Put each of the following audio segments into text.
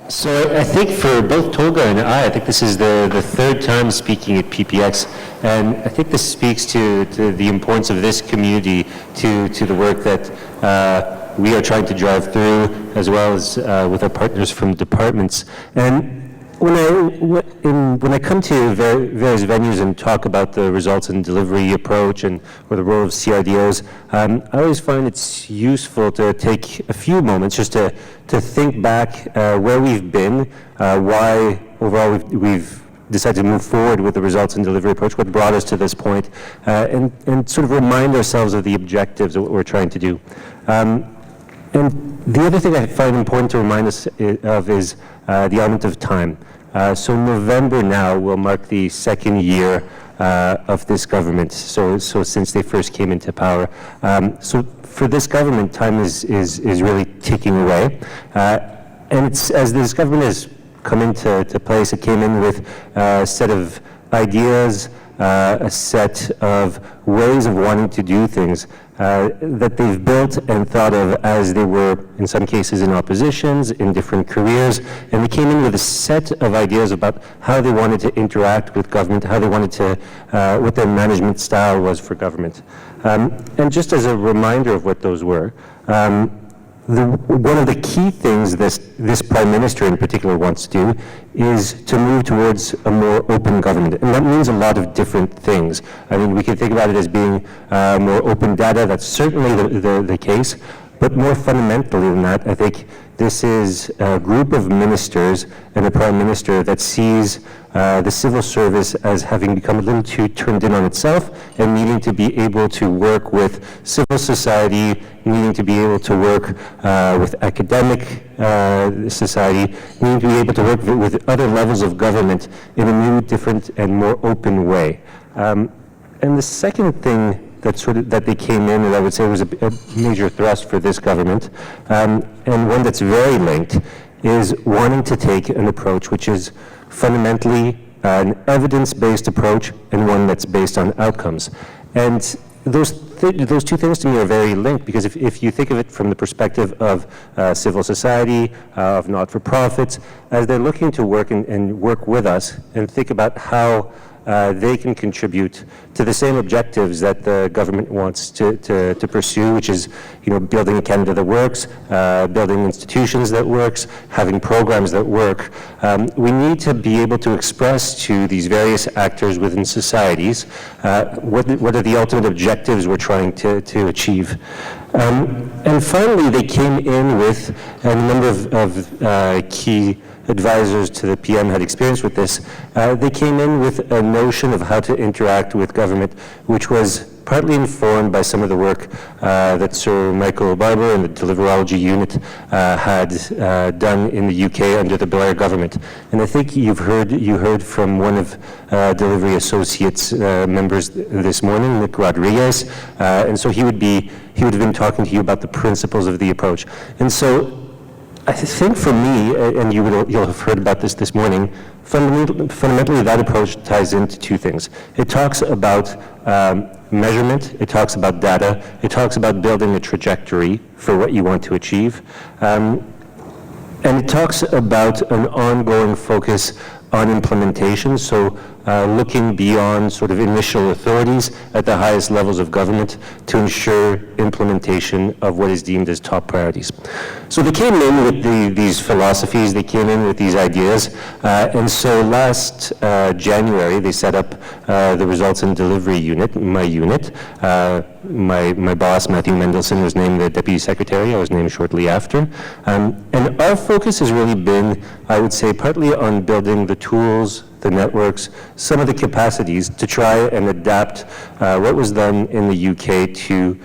So I think for both Tolga and I think this is the third time speaking at PPX, and I think this speaks to the importance of this community to the work that we are trying to drive through, as well as with our partners from departments. And when I come to various venues and talk about the results and delivery approach or the role of CRDOs, I always find it's useful to take a few moments just to think back where we've been, why overall we've decided to move forward with the results and delivery approach, what brought us to this point, and sort of remind ourselves of the objectives of what we're trying to do. And the other thing I find important to remind us of is the element of time. So November now will mark the second year of this government, so since they first came into power. So for this government, time is really ticking away. And it's, as this government has come into place, it came in with a set of ideas, a set of ways of wanting to do things that they've built and thought of as they were, in some cases, in oppositions, in different careers, and they came in with a set of ideas about how they wanted to interact with government, how they wanted to, what their management style was for government. And just as a reminder of what those were, one of the key things this Prime Minister in particular wants to do is to move towards a more open government. And that means a lot of different things. I mean, we can think about it as being more open data. That's certainly the case. But more fundamentally than that, I think this is a group of ministers and a Prime Minister that sees the civil service as having become a little too turned in on itself and needing to be able to work with civil society, needing to be able to work with academic society, needing to be able to work with other levels of government in a new, different, and more open way. And the second thing that they came in, and I would say was a major thrust for this government, and one that's very linked, is wanting to take an approach which is fundamentally an evidence-based approach and one that's based on outcomes. And those two things to me are very linked, because if you think of it from the perspective of civil society, of not-for-profits, as they're looking to work and work with us and think about how they can contribute to the same objectives that the government wants to pursue, which is, building a Canada that works, building institutions that works, having programs that work. We need to be able to express to these various actors within societies what are the ultimate objectives we're trying to achieve. And finally, they came in with a number of key advisors to the PM had experience with this. They came in with a notion of how to interact with government, which was partly informed by some of the work that Sir Michael Bouwer and the Deliverology Unit had done in the UK under the Bouwer government. And I think you heard from one of Delivery Associates members this morning, Nick Rodriguez, and so he would have been talking to you about the principles of the approach. And so I think for me, and you'll have heard about this morning, fundamentally that approach ties into two things. It talks about measurement, it talks about data, it talks about building a trajectory for what you want to achieve, and it talks about an ongoing focus on implementation, so looking beyond sort of initial authorities at the highest levels of government to ensure implementation of what is deemed as top priorities. So they came in with these philosophies, they came in with these ideas, and so last January they set up the Results and Delivery Unit, my unit. My boss, Matthew Mendelson, was named the Deputy Secretary. I was named shortly after. And our focus has really been, I would say, partly on building the tools, the networks, some of the capacities to try and adapt what was done in the UK to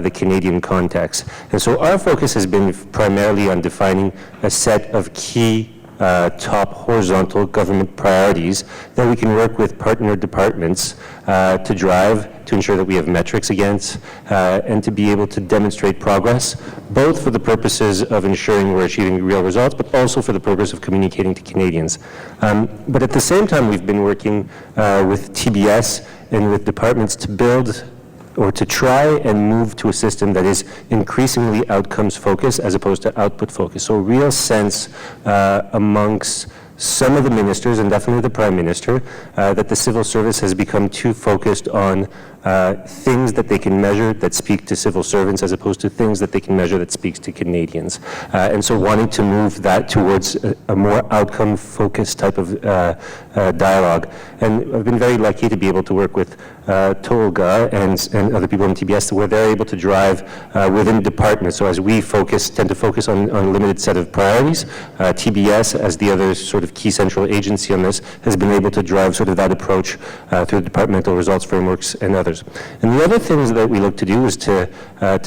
the Canadian context. And so our focus has been primarily on defining a set of key top horizontal government priorities that we can work with partner departments to drive, to ensure that we have metrics against, and to be able to demonstrate progress, both for the purposes of ensuring we're achieving real results, but also for the purpose of communicating to Canadians. But at the same time, we've been working with TBS and with departments to build or to try and move to a system that is increasingly outcomes focused as opposed to output focused. So a real sense amongst some of the ministers, and definitely the Prime Minister, that the civil service has become too focused on things that they can measure that speak to civil servants as opposed to things that they can measure that speaks to Canadians. And so wanting to move that towards a more outcome-focused type of dialogue. And I've been very lucky to be able to work with Tolga and other people in TBS where they're able to drive within departments. So as we tend to focus on a limited set of priorities, TBS, as the other sort of key central agency on this, has been able to drive sort of that approach through departmental results frameworks and others. And the other things that we look to do is to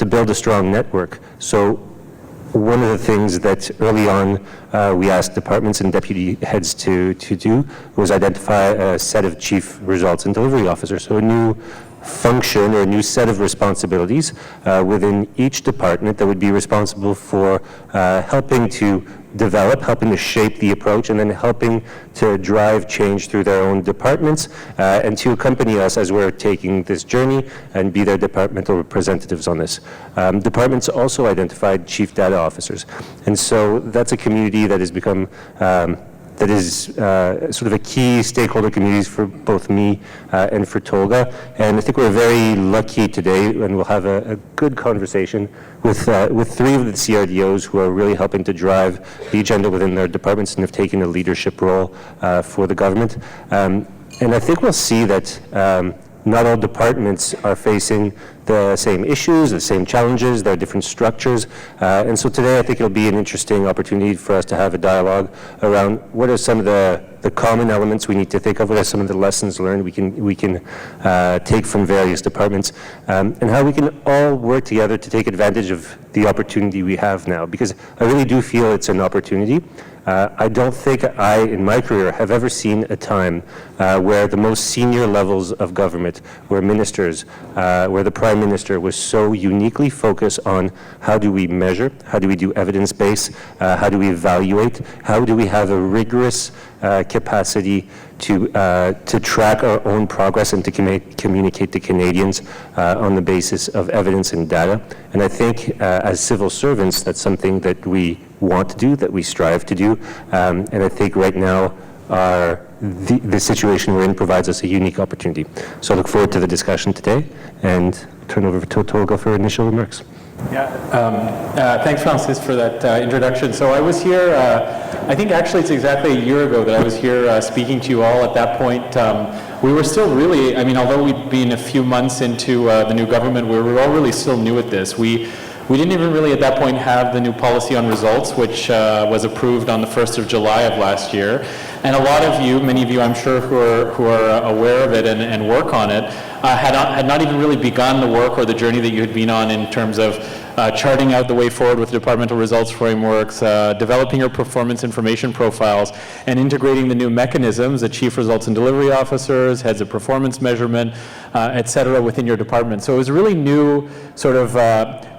build a strong network. So one of the things that early on we asked departments and deputy heads to do was identify a set of chief results and delivery officers. So a new function or a new set of responsibilities within each department that would be responsible for helping to develop, helping to shape the approach, and then helping to drive change through their own departments and to accompany us as we're taking this journey and be their departmental representatives on this. Departments also identified chief data officers. And so that's a community that has become that is sort of a key stakeholder communities for both me and for Tolga. And I think we're very lucky today, and we'll have a good conversation with three of the CRDOs who are really helping to drive the agenda within their departments and have taken a leadership role for the government. And I think we'll see that not all departments are facing the same issues, the same challenges, there are different structures. And so today I think it'll be an interesting opportunity for us to have a dialogue around what are some of the common elements we need to think of, what are some of the lessons learned we can take from various departments, and how we can all work together to take advantage of the opportunity we have now. Because I really do feel it's an opportunity. I don't think I, in my career, have ever seen a time where the most senior levels of government, where ministers, where the Prime Minister was so uniquely focused on how do we measure, how do we do evidence-based, how do we evaluate, how do we have a rigorous capacity to track our own progress and to communicate to Canadians on the basis of evidence and data. And I think as civil servants, that's something that we want to do, that we strive to do. And I think right now the situation we're in provides us a unique opportunity. So I look forward to the discussion today and turn over to Tolga for initial remarks. Yeah, thanks, Francis, for that introduction. So I was here, I think actually it's exactly a year ago that I was here speaking to you all. At that point, we were still really, I mean, although we'd been a few months into the new government, we were all really still new at this. We didn't even really at that point have the new policy on results, which was approved on the 1st of July of last year. And a lot of you, many of you I'm sure who are aware of it and work on it, had not even really begun the work or the journey that you had been on in terms of charting out the way forward with departmental results frameworks, developing your performance information profiles, and integrating the new mechanisms, the chief results and delivery officers, heads of performance measurement, et cetera, within your department. So it was really new, sort of,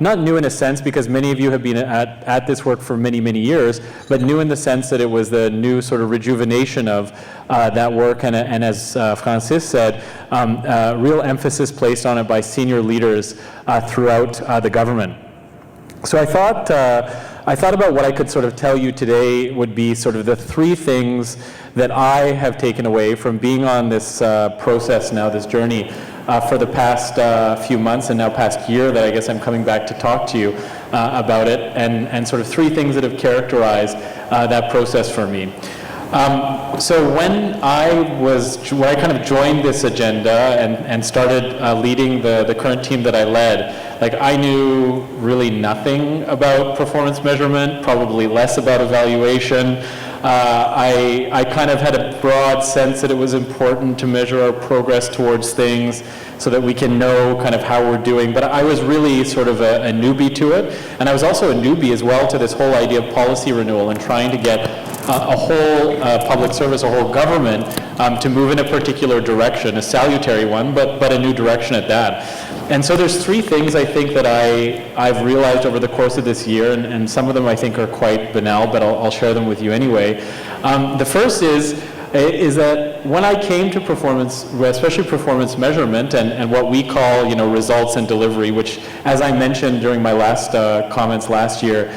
not new in a sense because many of you have been at this work for many, many years, but new in the sense that it was the new sort of rejuvenation of that work, and as Francis said, real emphasis placed on it by senior leaders throughout the government. So I thought about what I could sort of tell you today would be sort of the three things that I have taken away from being on this process now, this journey for the past few months and now past year that I guess I'm coming back to talk to you about it, and sort of three things that have characterized that process for me. So when I kind of joined this agenda and started leading the current team that I led, like I knew really nothing about performance measurement, probably less about evaluation. I kind of had a broad sense that it was important to measure our progress towards things so that we can know kind of how we're doing. But I was really sort of a newbie to it. And I was also a newbie as well to this whole idea of policy renewal and trying to get a whole public service, a whole government to move in a particular direction, a salutary one, but a new direction at that. And so there's three things I think that I've realized over the course of this year, and some of them I think are quite banal, but I'll share them with you anyway. The first is that when I came to performance, especially performance measurement and what we call, results and delivery, which, as I mentioned during my last comments last year,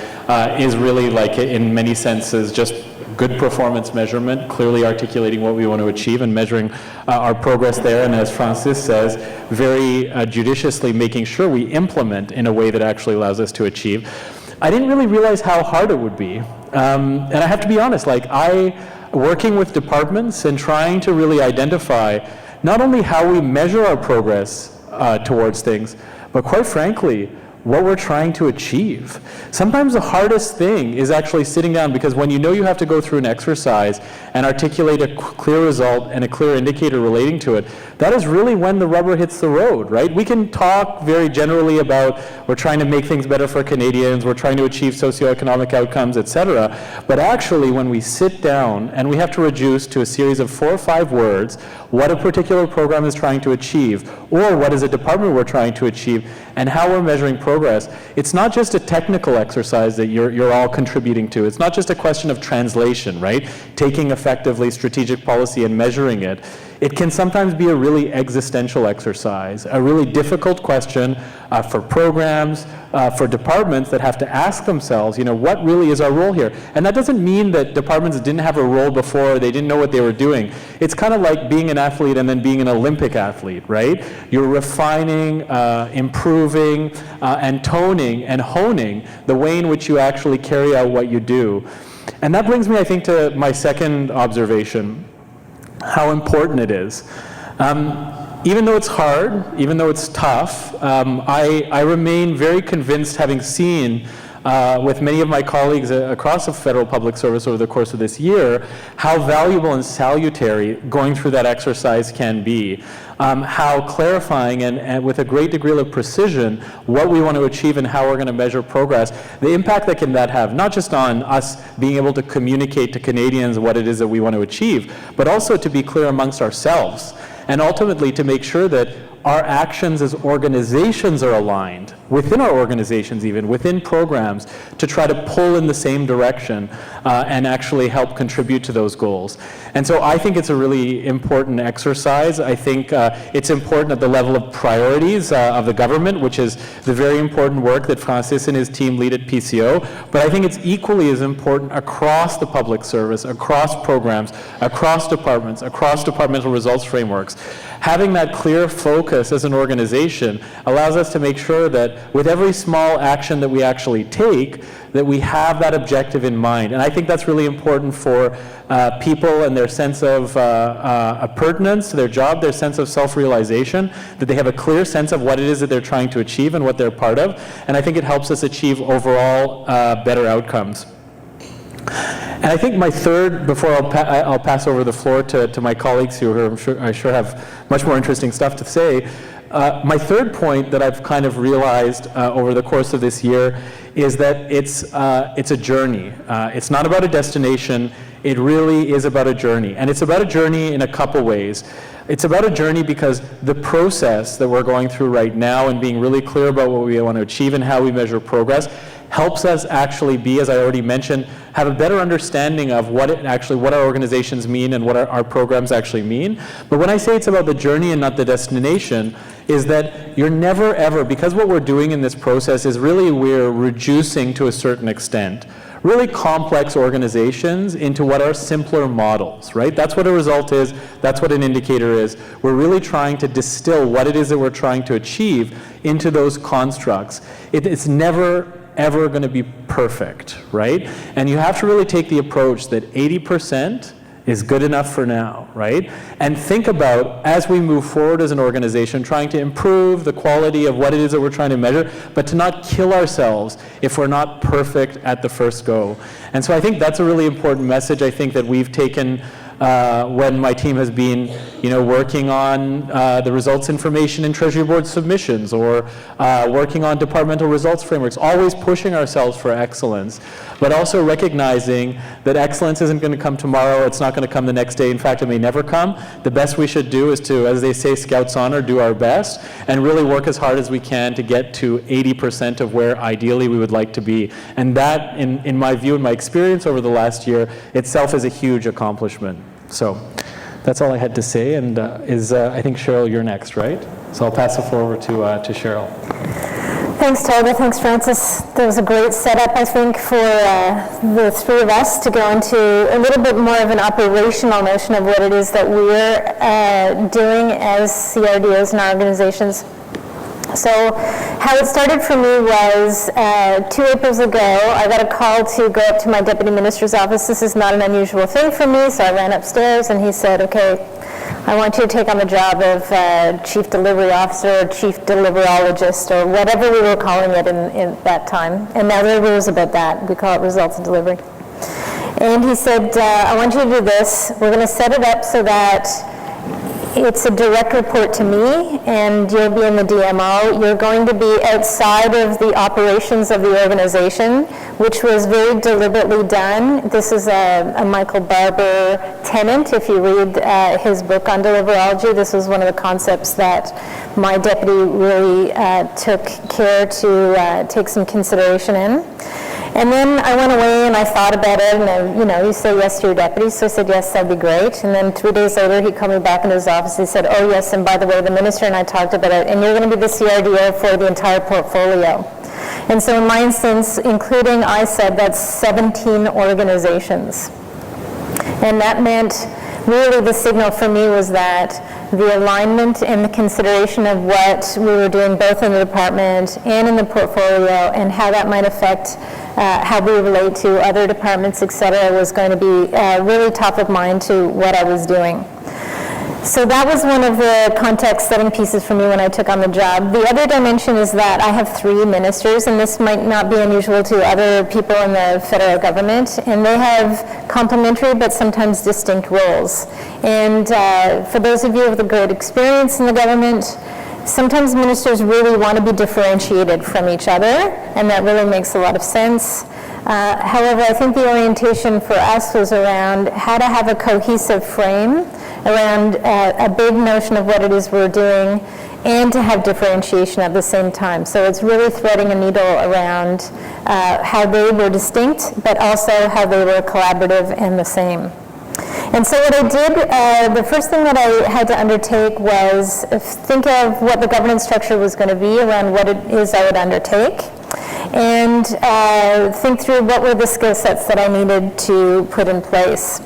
is really like, in many senses, just good performance measurement, clearly articulating what we want to achieve and measuring our progress there, and as Francis says, very judiciously making sure we implement in a way that actually allows us to achieve. I didn't really realize how hard it would be. And I have to be honest, working with departments and trying to really identify not only how we measure our progress towards things, but quite frankly, what we're trying to achieve. Sometimes the hardest thing is actually sitting down, because when you know you have to go through an exercise and articulate a clear result and a clear indicator relating to it, that is really when the rubber hits the road, right? We can talk very generally about we're trying to make things better for Canadians, we're trying to achieve socioeconomic outcomes, etc. But actually, when we sit down and we have to reduce to a series of 4 or 5 words what a particular program is trying to achieve, or what is a department we're trying to achieve, and how we're measuring progress, it's not just a technical exercise that you're all contributing to. It's not just a question of translation, right? Taking effectively strategic policy and measuring it. It can sometimes be a really existential exercise, a really difficult question for programs, for departments that have to ask themselves, what really is our role here? And that doesn't mean that departments didn't have a role before, they didn't know what they were doing. It's kind of like being an athlete and then being an Olympic athlete, right? You're refining, improving, and toning and honing the way in which you actually carry out what you do. And that brings me, I think, to my second observation, how important it is. Even though it's hard, even though it's tough, I remain very convinced, having seen with many of my colleagues across the federal public service over the course of this year, how valuable and salutary going through that exercise can be. How clarifying and with a great degree of precision what we want to achieve and how we're going to measure progress, the impact that can have, not just on us being able to communicate to Canadians what it is that we want to achieve, but also to be clear amongst ourselves, and ultimately to make sure that our actions as organizations are aligned, within our organizations even, within programs, to try to pull in the same direction and actually help contribute to those goals. And so I think it's a really important exercise. I think it's important at the level of priorities of the government, which is the very important work that Francis and his team lead at PCO, but I think it's equally as important across the public service, across programs, across departments, across departmental results frameworks. Having that clear focus as an organization allows us to make sure that with every small action that we actually take, that we have that objective in mind. And I think that's really important for people and their sense of pertinence to their job, their sense of self-realization, that they have a clear sense of what it is that they're trying to achieve and what they're part of. And I think it helps us achieve overall better outcomes. And I think my third, before I'll pass over the floor to my colleagues who I'm sure have much more interesting stuff to say, my third point that I've kind of realized over the course of this year is that it's a journey. It's not about a destination. It really is about a journey. And it's about a journey in a couple ways. It's about a journey because the process that we're going through right now and being really clear about what we want to achieve and how we measure progress helps us actually be, as I already mentioned, have a better understanding of what our organizations mean and what our programs actually mean. But when I say it's about the journey and not the destination, is that you're never ever, because what we're doing in this process is really we're reducing to a certain extent really complex organizations into what are simpler models, right? That's what a result is, that's what an indicator is. We're really trying to distill what it is that we're trying to achieve into those constructs. It's never ever going to be perfect, right? And you have to really take the approach that 80% is good enough for now, right? And think about, as we move forward as an organization, trying to improve the quality of what it is that we're trying to measure, but to not kill ourselves if we're not perfect at the first go. And so I think that's a really important message, I think, that we've taken when my team has been, working on the results information in Treasury Board submissions, or working on departmental results frameworks, always pushing ourselves for excellence, but also recognizing that excellence isn't going to come tomorrow, it's not going to come the next day, in fact, it may never come. The best we should do is to, as they say, Scouts honor, do our best, and really work as hard as we can to get to 80% of where ideally we would like to be. And that, in my view and my experience over the last year, itself is a huge accomplishment. So that's all I had to say, and I think, Cheryl, you're next, right? So I'll pass the floor over to Cheryl. Thanks, Tolga. Thanks, Francis. That was a great setup, I think, for the three of us to go into a little bit more of an operational notion of what it is that we're doing as CRDOs in our organizations. So how it started for me was 2 Aprils ago, I got a call to go up to my deputy minister's office. This is not an unusual thing for me, so I ran upstairs and he said, okay, I want you to take on the job of chief delivery officer, or chief deliverologist, or whatever we were calling it in that time. And now there are rules about that. We call it results and delivery. And he said, I want you to do this. We're going to set it up so that it's a direct report to me, and you'll be in the DMO. You're going to be outside of the operations of the organization, which was very deliberately done. This is a Michael Barber tenet. If you read his book on deliverology, this was one of the concepts that my deputy really took care to take some consideration in. And then I went away and I thought about it, and you say yes to your deputy, so I said yes, that'd be great. And then 3 days later, he called me back in his office. He said, oh yes, and by the way, the minister and I talked about it, and you're going to be the CRDO for the entire portfolio. And so in my instance, including ISEB, that's 17 organizations. And that meant, really the signal for me was that the alignment and the consideration of what we were doing both in the department and in the portfolio and how that might affect how we relate to other departments, et cetera, was going to be really top of mind to what I was doing. So that was one of the context-setting pieces for me when I took on the job. The other dimension is that I have 3 ministers, and this might not be unusual to other people in the federal government, and they have complementary but sometimes distinct roles. And for those of you with a great experience in the government, sometimes ministers really want to be differentiated from each other, and that really makes a lot of sense. However, I think the orientation for us was around how to have a cohesive frame around a big notion of what it is we're doing, and to have differentiation at the same time. So it's really threading a needle around how they were distinct, but also how they were collaborative and the same. And so what I did, the first thing that I had to undertake was think of what the governance structure was going to be around what it is I would undertake, and think through what were the skill sets that I needed to put in place.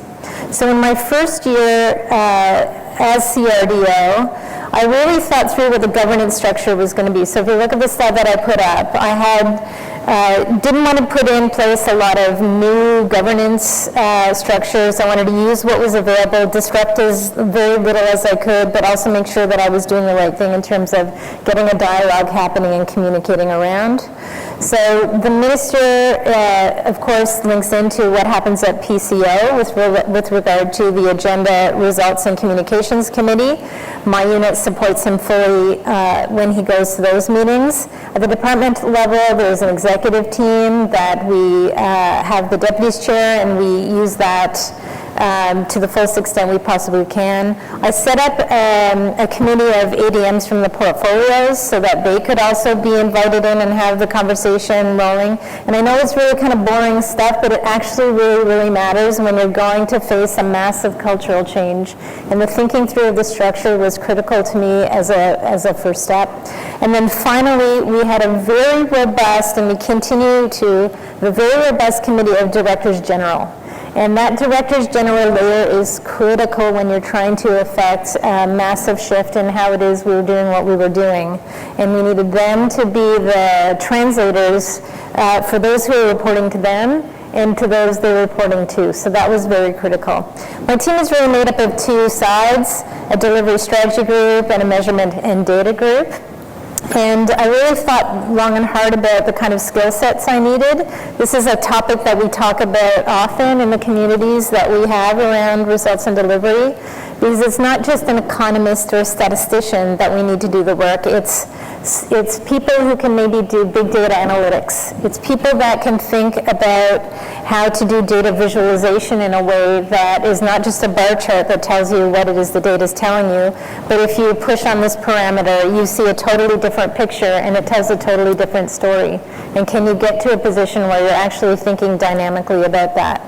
So in my first year as CRDO, I really thought through what the governance structure was going to be. So if you look at the slide that I put up, I had didn't want to put in place a lot of new governance structures. I wanted to use what was available, disrupt as very little as I could, but also make sure that I was doing the right thing in terms of getting a dialogue happening and communicating around. So the minister, of course, links into what happens at PCO with regard to the Agenda, Results, and Communications Committee. My unit supports him fully when he goes to those meetings. At the department level, there's an executive team that we have the deputies chair, and we use that to the fullest extent we possibly can. I set up a committee of ADMs from the portfolios so that they could also be invited in and have the conversation rolling. And I know it's really kind of boring stuff, but it actually really, really matters when you're going to face a massive cultural change. And the thinking through of the structure was critical to me as a first step. And then finally, we had a very robust, and we continue to, the very robust committee of directors general. And that directors general layer is critical when you're trying to affect a massive shift in how it is we were doing what we were doing. And we needed them to be the translators for those who are reporting to them and to those they're reporting to. So that was very critical. My team is really made up of 2 sides, a delivery strategy group and a measurement and data group. And I really thought long and hard about the kind of skill sets I needed. This is a topic that we talk about often in the communities that we have around results and delivery, because it's not just an economist or a statistician that we need to do the work. It's It's people who can maybe do big data analytics. It's people that can think about how to do data visualization in a way that is not just a bar chart that tells you what it is the data is telling you, but if you push on this parameter, you see a totally different picture and it tells a totally different story. And can you get to a position where you're actually thinking dynamically about that?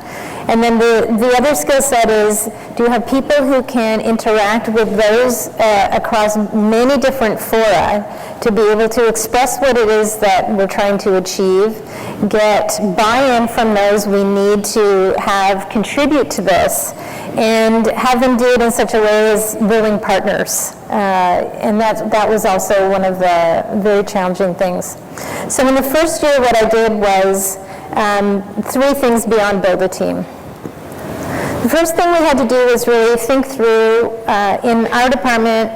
And then the other skill set is, do you have people who can interact with those across many different fora to be able to express what it is that we're trying to achieve, get buy-in from those we need to have contribute to this, and have them do it in such a way as willing partners. And that was also one of the very challenging things. So in the first year, what I did was 3 things beyond build a team. The first thing we had to do was really think through, in our department,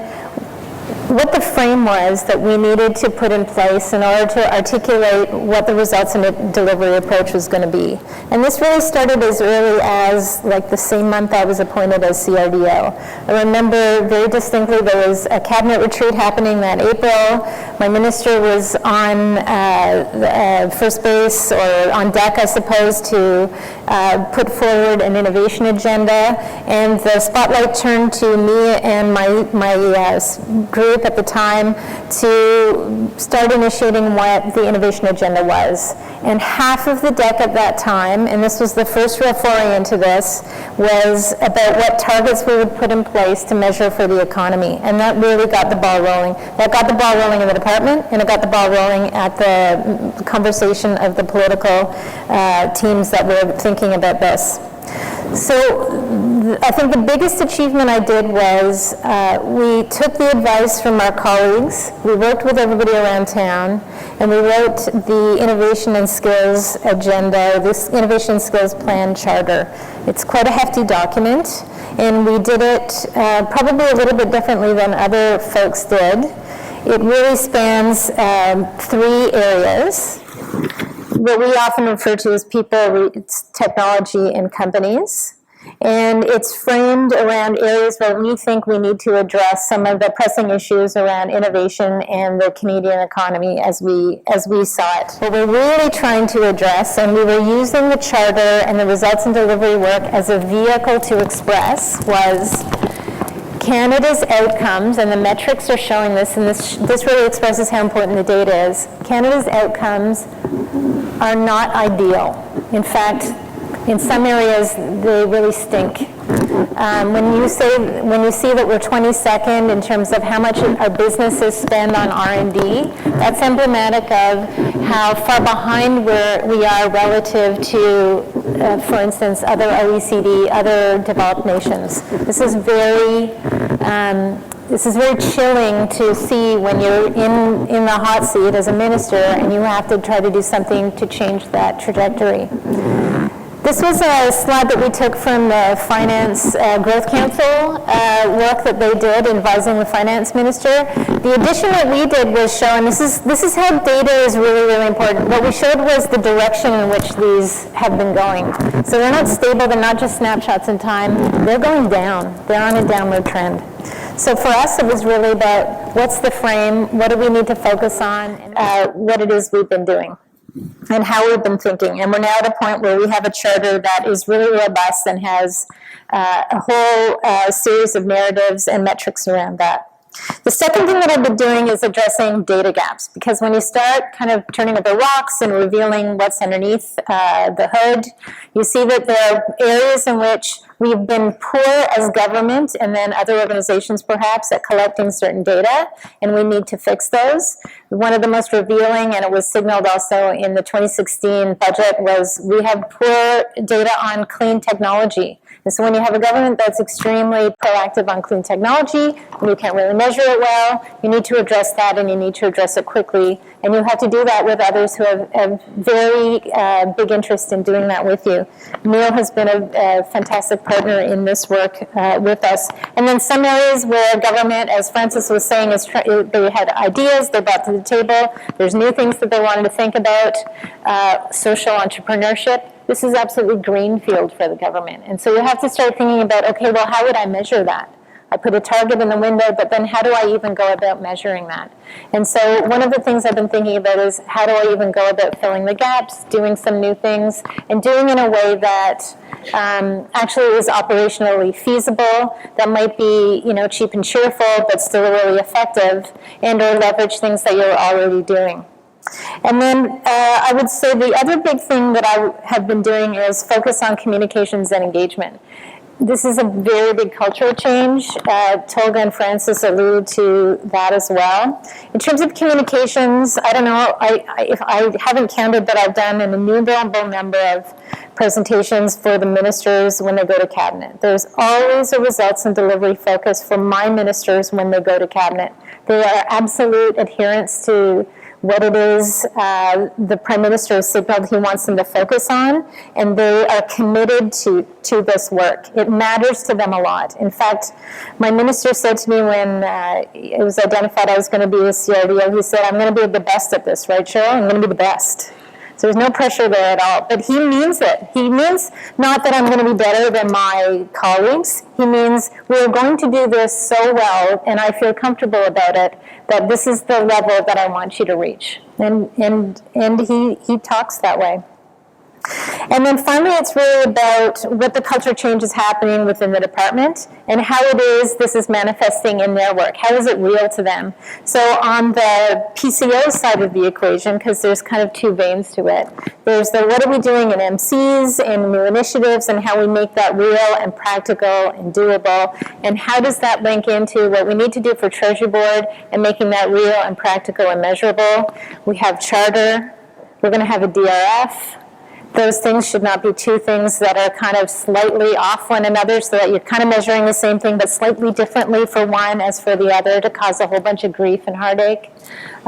what the frame was that we needed to put in place in order to articulate what the results and delivery approach was going to be. And this really started as early as like the same month I was appointed as CRDO. I remember very distinctly there was a cabinet retreat happening that April. My minister was on first base or on deck, I suppose, to put forward an innovation agenda. And the spotlight turned to me and my group at the time to start initiating what the innovation agenda was. And half of the deck at that time, and this was the first real foray into this, was about what targets we would put in place to measure for the economy. And that really got the ball rolling. That got the ball rolling in the department, and it got the ball rolling at the conversation of the political teams that were thinking about this. So I think the biggest achievement I did was we took the advice from our colleagues, we worked with everybody around town, and we wrote the Innovation and Skills Agenda, this Innovation and Skills Plan Charter. It's quite a hefty document, and we did it probably a little bit differently than other folks did. It really spans 3 areas. What we often refer to as people, technology, and companies. And it's framed around areas where we think we need to address some of the pressing issues around innovation and the Canadian economy as we saw it. What we're really trying to address, and we were using the charter and the results and delivery work as a vehicle to express, was Canada's outcomes, and the metrics are showing this, and this really expresses how important the data is. Canada's outcomes are not ideal. In fact, in some areas, they really stink. When you see that we're 22nd in terms of how much our businesses spend on R&D, that's emblematic of how far behind we are relative to, for instance, other OECD, other developed nations. This is very chilling to see when you're in the hot seat as a minister and you have to try to do something to change that trajectory. This was a slide that we took from the Finance Growth Council work that they did advising the finance minister. The addition that we did was show, and this is how data is really, really important. What we showed was the direction in which these have been going. So they're not stable, they're not just snapshots in time, they're going down. They're on a downward trend. So for us, it was really about what's the frame, what do we need to focus on, what it is we've been doing, and how we've been thinking. And we're now at a point where we have a charter that is really robust and has a whole series of narratives and metrics around that. The second thing that I've been doing is addressing data gaps, because when you start kind of turning over rocks and revealing what's underneath the hood, you see that there are areas in which we've been poor as government and then other organizations perhaps at collecting certain data, and we need to fix those. One of the most revealing, and it was signaled also in the 2016 budget, was we have poor data on clean technology. And so when you have a government that's extremely proactive on clean technology, and you can't really measure it well, you need to address that, and you need to address it quickly. And you have to do that with others who have very big interest in doing that with you. Neil has been a fantastic partner in this work with us. And then some areas where government, as Francis was saying, they had ideas they brought to the table. There's new things that they wanted to think about, social entrepreneurship. This is absolutely greenfield for the government. And so you have to start thinking about, okay, well, how would I measure that? I put a target in the window, but then how do I even go about measuring that? And so one of the things I've been thinking about is how do I even go about filling the gaps, doing some new things, and doing in a way that actually is operationally feasible, that might be, cheap and cheerful, but still really effective, and or leverage things that you're already doing. And then I would say the other big thing that I have been doing is focus on communications and engagement. This is a very big cultural change. Tolga and Francis alluded to that as well. In terms of communications, I don't know, if I haven't counted, but I've done an innumerable number of presentations for the ministers when they go to cabinet. There's always a results and delivery focus for my ministers when they go to cabinet. They are absolute adherents to what it is the Prime Minister has signaled he wants them to focus on, and they are committed to this work. It matters to them a lot. In fact, my minister said to me when it was identified I was going to be a CRDO, he said, I'm going to be the best at this, right, Cheryl? I'm going to be the best. So there's no pressure there at all. But he means it. He means not that I'm going to be better than my colleagues. He means we're going to do this so well, and I feel comfortable about it, that this is the level that I want you to reach. And he talks that way. And then finally, it's really about what the culture change is happening within the department and how it is this is manifesting in their work. How is it real to them? So on the PCO side of the equation, because there's kind of two veins to it, there's the what are we doing in MCs and new initiatives and how we make that real and practical and doable, and how does that link into what we need to do for Treasury Board and making that real and practical and measurable. We have charter. We're going to have a DRF. Those things should not be two things that are kind of slightly off one another, so that you're kind of measuring the same thing but slightly differently for one as for the other, to cause a whole bunch of grief and heartache.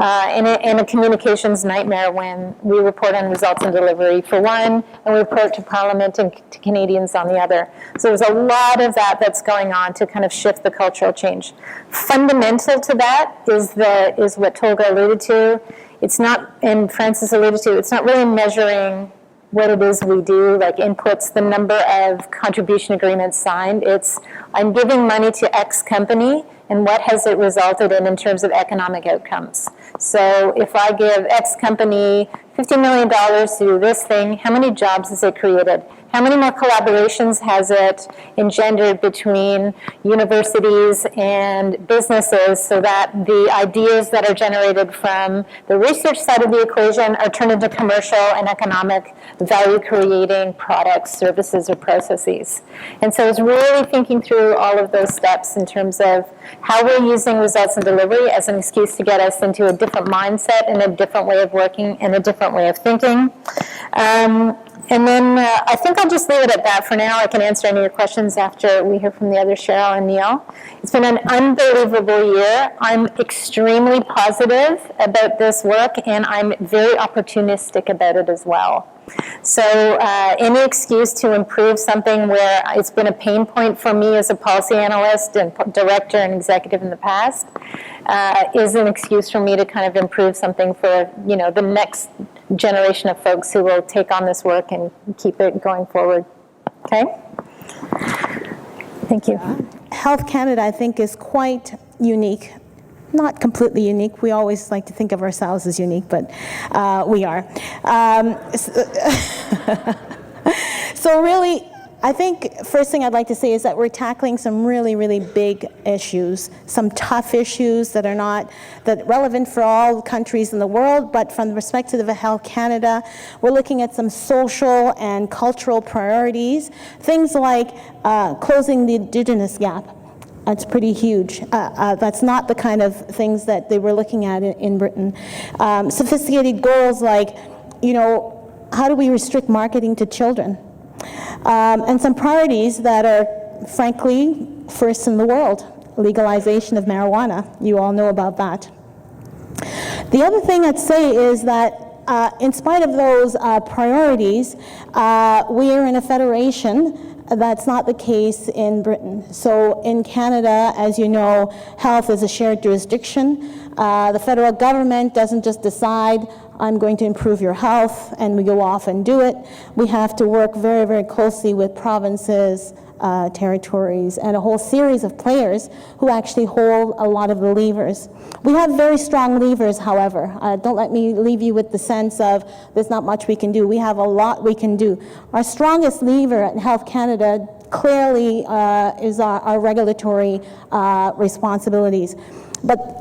And a communications nightmare when we report on results and delivery for one, and we report to Parliament and to Canadians on the other. So there's a lot of that that's going on to kind of shift the cultural change. Fundamental to that is what Tolga alluded to. It's not, and Francis alluded to, it's not really measuring what it is we do, like inputs, the number of contribution agreements signed. It's, I'm giving money to X company, and what has it resulted in terms of economic outcomes? So if I give X company $50 million to do this thing, how many jobs has it created? How many more collaborations has it engendered between universities and businesses so that the ideas that are generated from the research side of the equation are turned into commercial and economic value-creating products, services, or processes? And so it's really thinking through all of those steps in terms of how we're using results and delivery as an excuse to get us into a different mindset and a different way of working and a different way of thinking. And then I think I'll just leave it at that for now. I can answer any of your questions after we hear from the other Cheryl and Neil. It's been an unbelievable year. I'm extremely positive about this work, and I'm very opportunistic about it as well. So any excuse to improve something where it's been a pain point for me as a policy analyst and director and executive in the past is an excuse for me to kind of improve something for, the next generation of folks who will take on this work and keep it going forward. Okay? Thank you. Health Canada, I think, is quite unique. Not completely unique. We always like to think of ourselves as unique, but we are. So really, I think first thing I'd like to say is that we're tackling some really, really big issues, some tough issues that are not relevant for all countries in the world, but from the perspective of Health Canada, we're looking at some social and cultural priorities, things like closing the Indigenous gap. That's pretty huge. That's not the kind of things that they were looking at in Britain. Sophisticated goals like, how do we restrict marketing to children? And some priorities that are, frankly, first in the world. Legalization of marijuana. You all know about that. The other thing I'd say is that in spite of those priorities, we are in a federation. That's not the case in Britain. So in Canada, as you know, health is a shared jurisdiction. The federal government doesn't just decide I'm going to improve your health, and we go off and do it. We have to work very, very closely with provinces, territories, and a whole series of players who actually hold a lot of the levers. We have very strong levers, however. Don't let me leave you with the sense of there's not much we can do. We have a lot we can do. Our strongest lever at Health Canada clearly is our regulatory responsibilities. But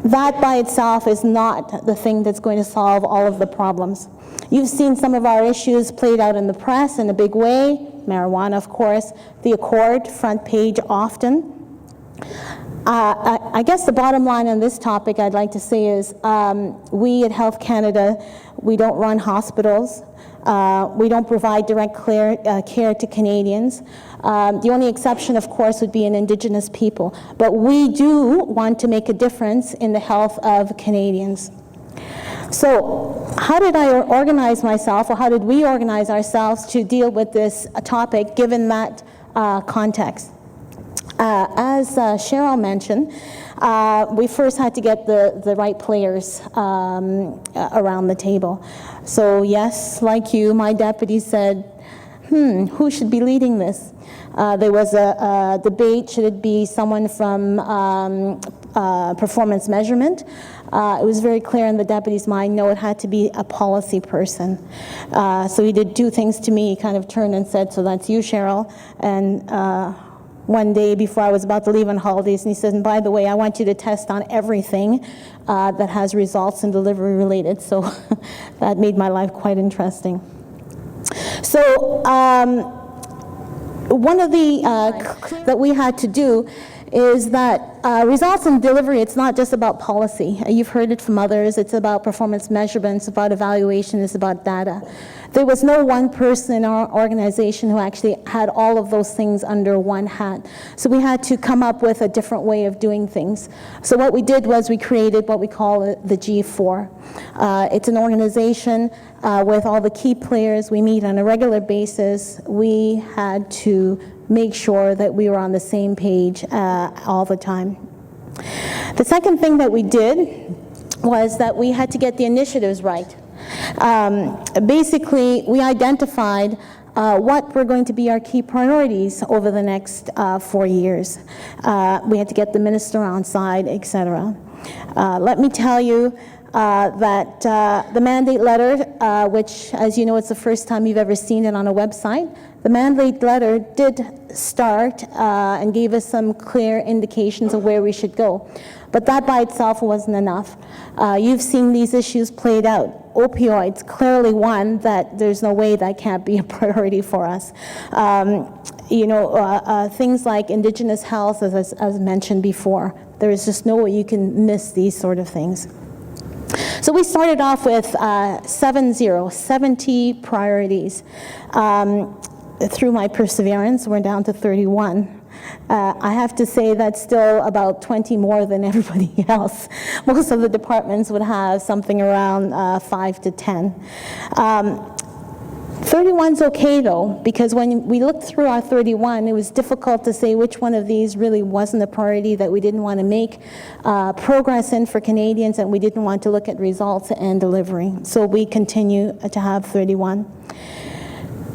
that by itself is not the thing that's going to solve all of the problems. You've seen some of our issues played out in the press in a big way. Marijuana, of course, the Accord, front page often. I guess the bottom line on this topic I'd like to say is we at Health Canada, we don't run hospitals. We don't provide direct care to Canadians. The only exception, of course, would be in Indigenous people. But we do want to make a difference in the health of Canadians. So how did I organize myself, or how did we organize ourselves to deal with this topic given that context? As Cheryl mentioned, we first had to get the right players around the table. So yes, like you, my deputy said, who should be leading this? There was a debate, should it be someone from performance measurement? It was very clear in the deputy's mind, no, it had to be a policy person. So he did two things to me. He kind of turned and said, so that's you, Cheryl. And one day before I was about to leave on holidays, and he said, and by the way, I want you to test on everything that has results and delivery related. So that made my life quite interesting. So one of the that we had to do is that results and delivery, it's not just about policy. You've heard it from others. It's about performance measurement, it's about evaluation, it's about data. There was no one person in our organization who actually had all of those things under one hat. So we had to come up with a different way of doing things. So what we did was we created what we call the G4. It's an organization with all the key players. We meet on a regular basis. We had to make sure that we were on the same page all the time. The second thing that we did was that we had to get the initiatives right. Basically, we identified what were going to be our key priorities over the next 4 years. We had to get the minister on side, etc. Let me tell you that the mandate letter, which, as you know, it's the first time you've ever seen it on a website, the mandate letter did start and gave us some clear indications of where we should go. But that by itself wasn't enough. You've seen these issues played out. Opioids, clearly one that there's no way that can't be a priority for us. Things like Indigenous health, as mentioned before. There is just no way you can miss these sort of things. So we started off with 70 priorities. Through my perseverance, we're down to 31. I have to say that's still about 20 more than everybody else. Most of the departments would have something around 5 to 10. 31's okay though, because when we looked through our 31, it was difficult to say which one of these really wasn't a priority that we didn't want to make progress in for Canadians, and we didn't want to look at results and delivery. So we continue to have 31.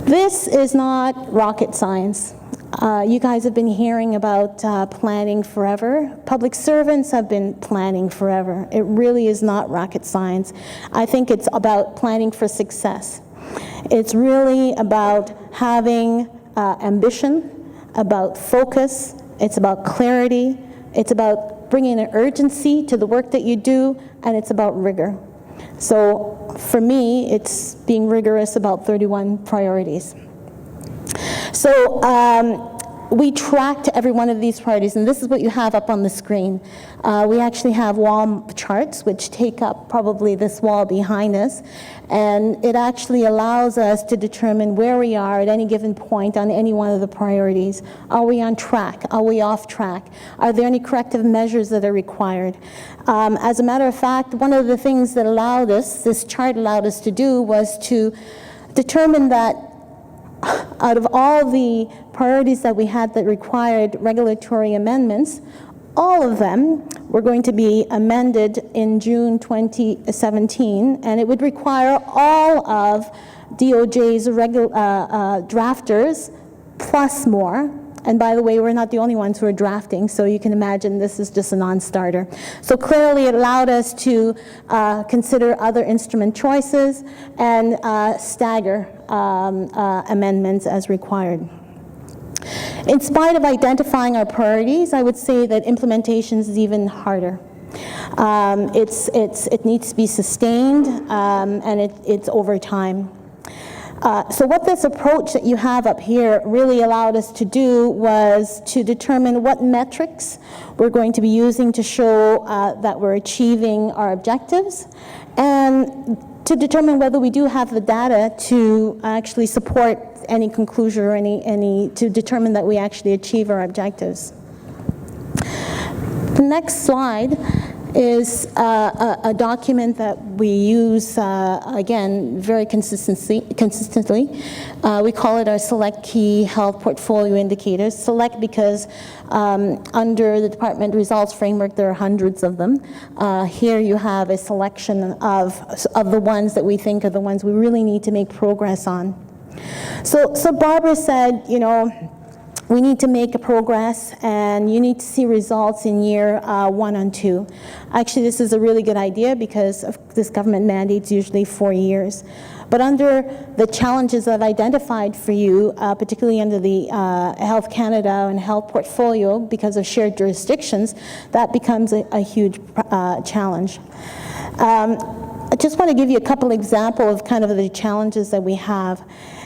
This is not rocket science. You guys have been hearing about planning forever. Public servants have been planning forever. It really is not rocket science. I think it's about planning for success. It's really about having ambition, about focus, it's about clarity, it's about bringing an urgency to the work that you do, and it's about rigor. So for me, it's being rigorous about 31 priorities. So we tracked every one of these priorities, and this is what you have up on the screen. We actually have wall charts, which take up probably this wall behind us, and it actually allows us to determine where we are at any given point on any one of the priorities. Are we on track? Are we off track? Are there any corrective measures that are required? As a matter of fact, one of the things that this chart allowed us to do was to determine that out of all the priorities that we had that required regulatory amendments, All of them were going to be amended in June 2017, and it would require all of DOJ's drafters plus more. And by the way, we're not the only ones who are drafting, so you can imagine this is just a non-starter. So clearly it allowed us to consider other instrument choices and stagger amendments as required. In spite of identifying our priorities, I would say that implementation is even harder. It needs to be sustained, and it's over time. So what this approach that you have up here really allowed us to do was to determine what metrics we're going to be using to show that we're achieving our objectives, and to determine whether we do have the data to actually support any conclusion or to determine that we actually achieve our objectives. The next slide is a document that we use, again, very consistently. We call it our Select Key Health Portfolio Indicators. Select because under the Department Results Framework, there are hundreds of them. Here you have a selection of the ones that we think are the ones we really need to make progress on. So Barbara said, you know, we need to make a progress, and you need to see results in year 1 and 2. Actually, this is a really good idea because of this government mandate's usually 4 years. But under the challenges I've identified for you, particularly under the Health Canada and Health Portfolio, because of shared jurisdictions, that becomes a huge challenge. I just want to give you a couple examples of kind of the challenges that we have.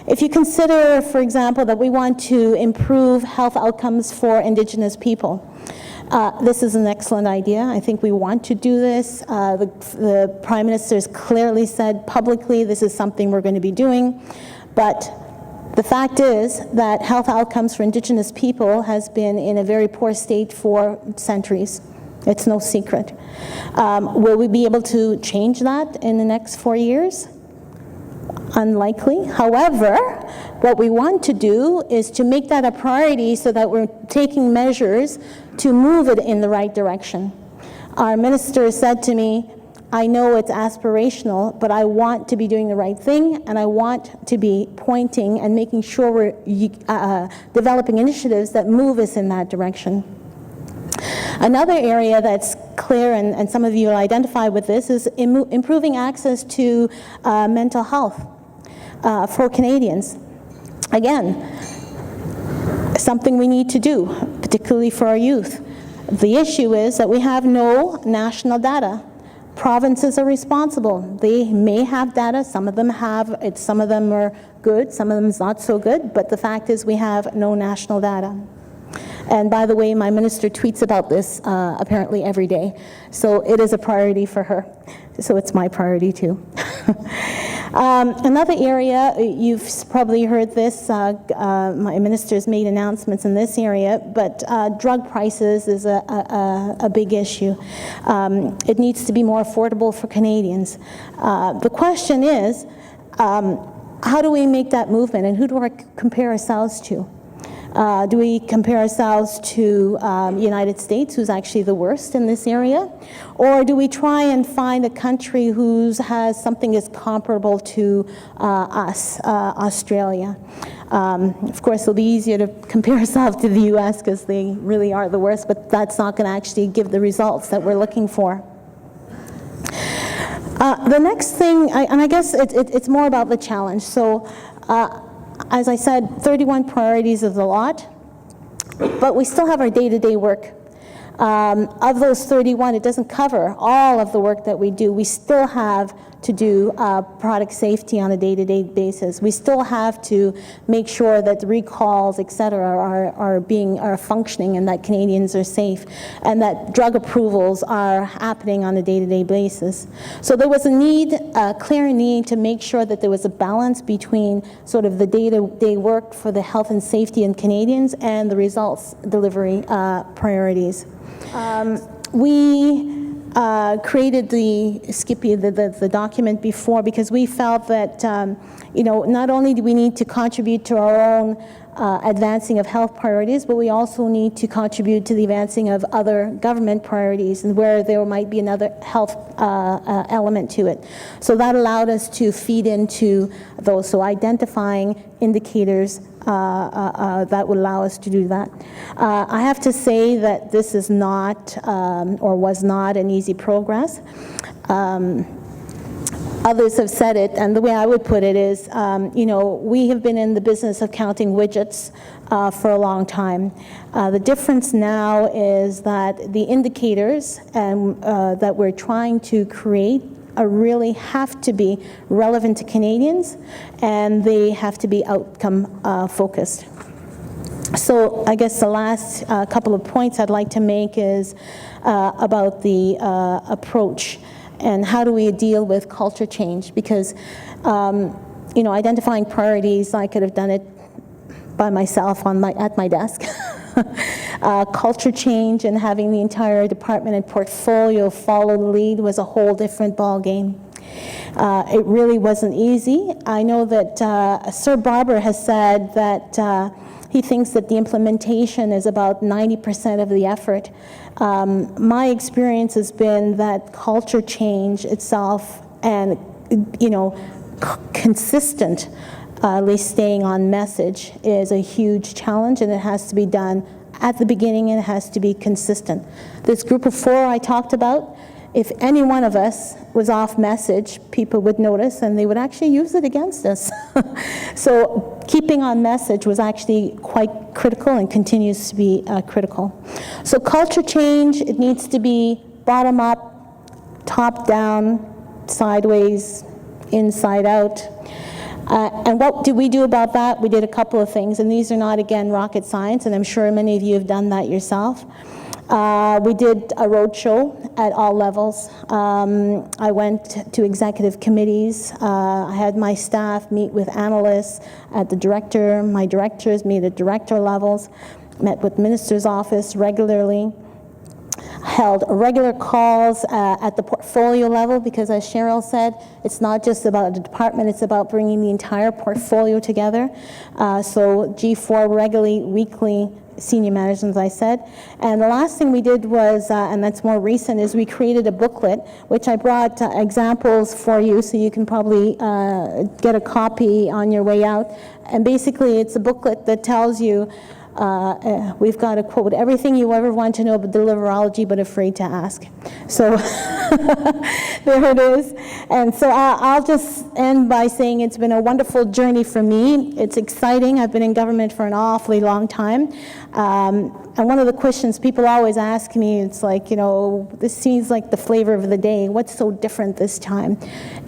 If you consider, for example, that we want to improve health outcomes for Indigenous people, this is an excellent idea. I think we want to do this. The Prime Minister has clearly said publicly this is something we're going to be doing. But the fact is that health outcomes for Indigenous people has been in a very poor state for centuries. It's no secret. Will we be able to change that in the next 4 years? Unlikely. However, what we want to do is to make that a priority so that we're taking measures to move it in the right direction. Our minister said to me, I know it's aspirational, but I want to be doing the right thing, and I want to be pointing and making sure we're developing initiatives that move us in that direction. Another area that's clear, and some of you will identify with this, is improving access to mental health for Canadians. Again, something we need to do, particularly for our youth. The issue is that we have no national data. Provinces are responsible. They may have data, some of them have, some of them are good, some of them is not so good, but the fact is we have no national data. And by the way, my minister tweets about this apparently every day. So it is a priority for her. So it's my priority too. Another area, you've probably heard this, my minister's made announcements in this area, but drug prices is a big issue. It needs to be more affordable for Canadians. The question is, how do we make that movement, and who do we compare ourselves to? Do we compare ourselves to United States, who's actually the worst in this area? Or do we try and find a country who has something that's comparable to us, Australia? Of course, it'll be easier to compare ourselves to the US because they really are the worst, but that's not going to actually give the results that we're looking for. The next thing, and I guess it's more about the challenge. So, as I said, 31 priorities is a lot, but we still have our day-to-day work. Of those 31, it doesn't cover all of the work that we do. We still have to do product safety on a day-to-day basis. We still have to make sure that the recalls, et cetera, are functioning and that Canadians are safe, and that drug approvals are happening on a day-to-day basis. So there was a clear need to make sure that there was a balance between sort of the day-to-day work for the health and safety in Canadians and the results delivery priorities. We created the Skippy, the document before, because we felt that not only do we need to contribute to our own advancing of health priorities, but we also need to contribute to the advancing of other government priorities and where there might be another health element to it. So that allowed us to feed into those, so identifying indicators that would allow us to do that. I have to say that this is not, or was not, an easy progress. Others have said it, and the way I would put it is, we have been in the business of counting widgets for a long time. The difference now is that the indicators that we're trying to create really have to be relevant to Canadians, and they have to be outcome focused. So I guess the last couple of points I'd like to make is about the approach. And how do we deal with culture change? Because, identifying priorities, I could have done it by myself at my desk. Culture change and having the entire department and portfolio follow the lead was a whole different ballgame. It really wasn't easy. I know that Sir Bouwer has said that he thinks that the implementation is about 90% of the effort. My experience has been that culture change itself and, consistently staying on message is a huge challenge, and it has to be done at the beginning, and it has to be consistent. This group of 4 I talked about, if any one of us was off message, people would notice and they would actually use it against us. So keeping on message was actually quite critical and continues to be critical. So culture change, it needs to be bottom up, top down, sideways, inside out. And what did we do about that? We did a couple of things, and these are not, again, rocket science, and I'm sure many of you have done that yourself. We did a roadshow at all levels. I went to executive committees. I had my staff meet with analysts at the director. My directors meet at director levels. Met with minister's office regularly. Held regular calls at the portfolio level, because as Cheryl said, it's not just about the department, it's about bringing the entire portfolio together. So G4 regularly, weekly, senior management, as I said. And the last thing we did was, and that's more recent, is we created a booklet, which I brought examples for you, so you can probably get a copy on your way out. And basically it's a booklet that tells you, we've got a quote, everything you ever want to know about deliverology but afraid to ask. So there it is. And so I'll just end by saying it's been a wonderful journey for me. It's exciting. I've been in government for an awfully long time. And one of the questions people always ask me, it's like, this seems like the flavor of the day. What's so different this time?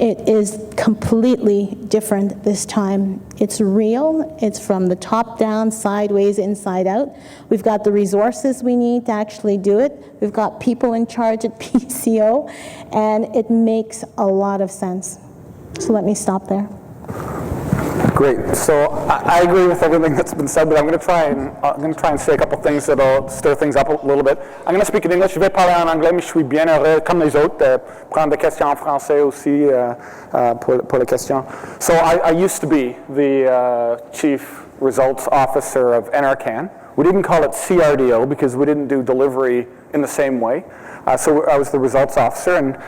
It is completely different this time. It's real. It's from the top down, sideways, inside out. We've got the resources we need to actually do it. We've got people in charge at PCO, and it makes a lot of sense. So let me stop there. Great. So I agree with everything that's been said, but I'm going to try and say a couple things that'll stir things up a little bit. I'm going to speak in English. Je vais parler en anglais, mais je suis bien heureux, comme les autres, de prendre des questions en français aussi pour les questions. So I used to be the Chief Results Officer of NRCan. We didn't call it CRDO because we didn't do delivery in the same way. So I was the Results Officer, and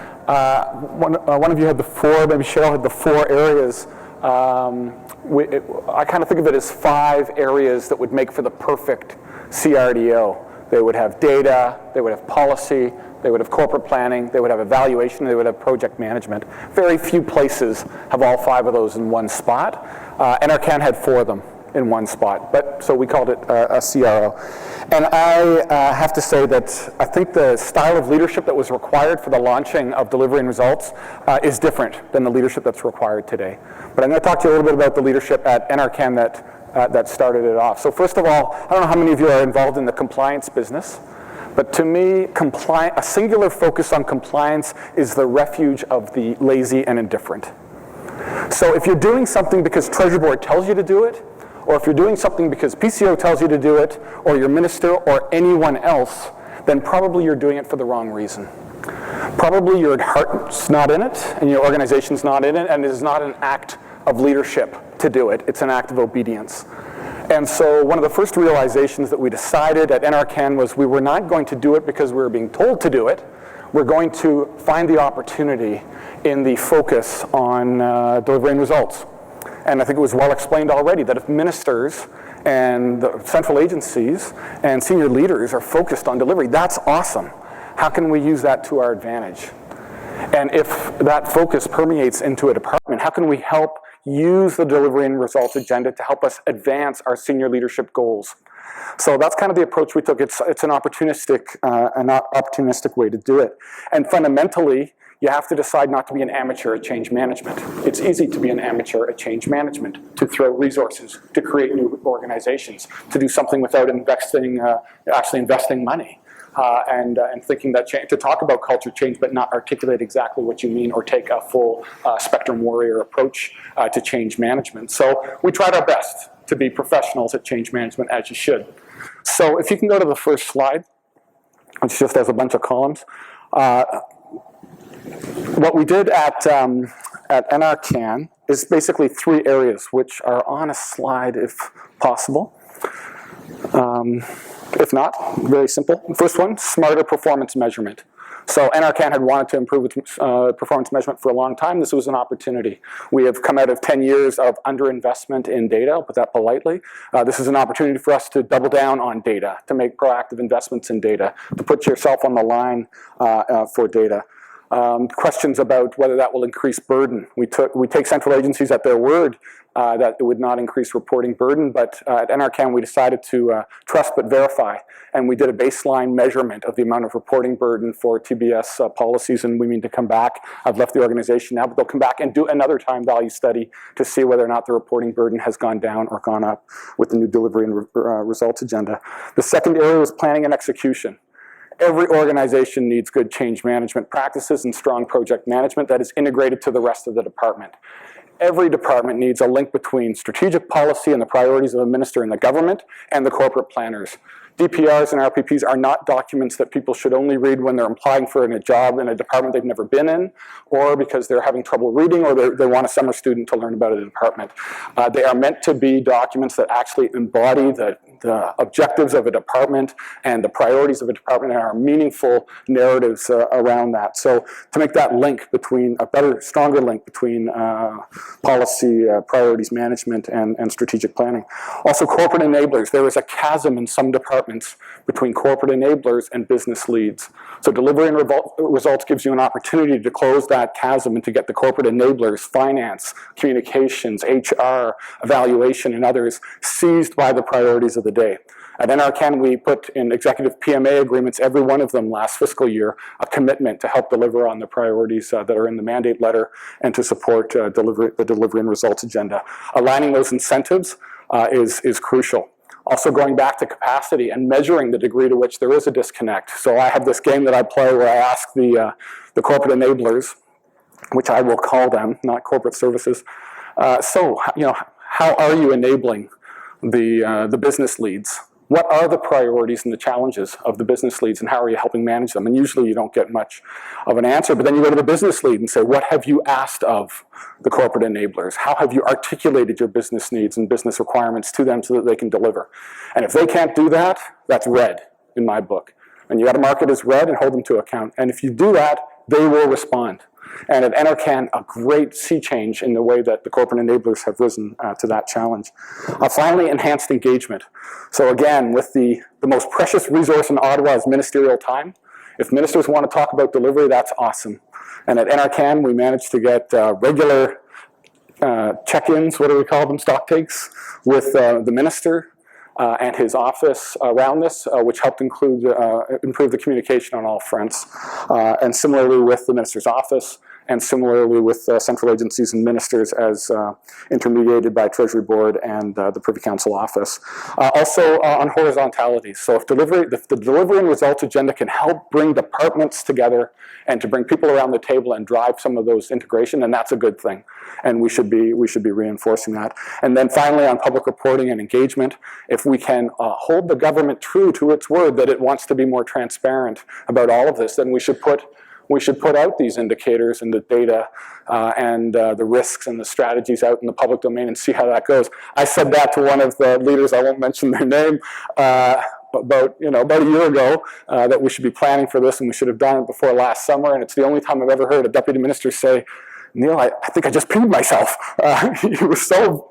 one of you had the 4, maybe Cheryl had the 4 areas. I kind of think of it as 5 areas that would make for the perfect CRDO. They would have data, they would have policy, they would have corporate planning, they would have evaluation, they would have project management. Very few places have all 5 of those in one spot. NRCan had 4 of them in one spot, so we called it a CRO. And I have to say that I think the style of leadership that was required for the launching of delivering results is different than the leadership that's required today. But I'm going to talk to you a little bit about the leadership at NRCan that started it off. So first of all, I don't know how many of you are involved in the compliance business, but to me, a singular focus on compliance is the refuge of the lazy and indifferent. So if you're doing something because Treasury Board tells you to do it, or if you're doing something because PCO tells you to do it, or your minister, or anyone else, then probably you're doing it for the wrong reason. Probably your heart's not in it, and your organization's not in it, and it is not an act of leadership to do it. It's an act of obedience. And so one of the first realizations that we decided at NRCan was we were not going to do it because we were being told to do it. We're going to find the opportunity in the focus on delivering results. And I think it was well explained already that if ministers and the central agencies and senior leaders are focused on delivery, that's awesome. How can we use that to our advantage? And if that focus permeates into a department, how can we help use the delivery and results agenda to help us advance our senior leadership goals? So that's kind of the approach we took. It's an opportunistic way to do it. And fundamentally, you have to decide not to be an amateur at change management. It's easy to be an amateur at change management, to throw resources, to create new organizations, to do something without actually investing money. And thinking that to talk about culture change but not articulate exactly what you mean or take a full spectrum warrior approach to change management. So we tried our best to be professionals at change management, as you should. So if you can go to the first slide, which just has a bunch of columns. What we did at NRCan is basically 3 areas, which are on a slide if possible. If not, very simple. First one, smarter performance measurement. So NRCan had wanted to improve its performance measurement for a long time. This was an opportunity. We have come out of 10 years of underinvestment in data, I'll put that politely. This is an opportunity for us to double down on data, to make proactive investments in data, to put yourself on the line for data. Questions about whether that will increase burden. We take central agencies at their word that it would not increase reporting burden, but at NRCan we decided to trust but verify, and we did a baseline measurement of the amount of reporting burden for TBS policies, and we mean to come back. I've left the organization now, but they'll come back and do another time value study to see whether or not the reporting burden has gone down or gone up with the new delivery and results agenda. The second area was planning and execution. Every organization needs good change management practices and strong project management that is integrated to the rest of the department. Every department needs a link between strategic policy and the priorities of a minister in the government and the corporate planners. DPRs and RPPs are not documents that people should only read when they're applying for a job in a department they've never been in, or because they're having trouble reading, or they want a summer student to learn about a department. They are meant to be documents that actually embody the objectives of a department and the priorities of a department and are meaningful narratives around that. So to make that link between, a better, stronger link between policy, priorities management, and strategic planning. Also corporate enablers. There is a chasm in some departments between corporate enablers and business leads. So delivery and results gives you an opportunity to close that chasm and to get the corporate enablers, finance, communications, HR, evaluation, and others seized by the priorities of the day. At NRCan, we put in executive PMA agreements, every one of them last fiscal year, a commitment to help deliver on the priorities that are in the mandate letter and to support the delivery and results agenda. Aligning those incentives is crucial. Also going back to capacity and measuring the degree to which there is a disconnect. So I have this game that I play where I ask the corporate enablers, which I will call them, not corporate services, so how are you enabling the business leads? What are the priorities and the challenges of the business leads, and how are you helping manage them? And usually you don't get much of an answer, but then you go to the business lead and say, what have you asked of the corporate enablers? How have you articulated your business needs and business requirements to them so that they can deliver? And if they can't do that, that's red in my book. And you got to mark it as red and hold them to account. And if you do that, they will respond. And at NRCan, a great sea change in the way that the corporate enablers have risen to that challenge. Finally, enhanced engagement. So again, with the most precious resource in Ottawa is ministerial time. If ministers want to talk about delivery, that's awesome. And at NRCan, we managed to get regular check-ins, what do we call them, stock takes, with the minister and his office around this, which helped improve the communication on all fronts. And similarly with the minister's office, and similarly with central agencies and ministers as intermediated by Treasury Board and the Privy Council office. Also on horizontality. So if the delivery and results agenda can help bring departments together and to bring people around the table and drive some of those integration, then that's a good thing. And we should be reinforcing that. And then finally on public reporting and engagement, if we can hold the government true to its word that it wants to be more transparent about all of this, then we should put we should put out these indicators and the data and the risks and the strategies out in the public domain and see how that goes. I said that to one of the leaders, I won't mention their name, about a year ago, that we should be planning for this and we should have done it before last summer. And it's the only time I've ever heard a deputy minister say, Neil, I think I just peed myself. He was so,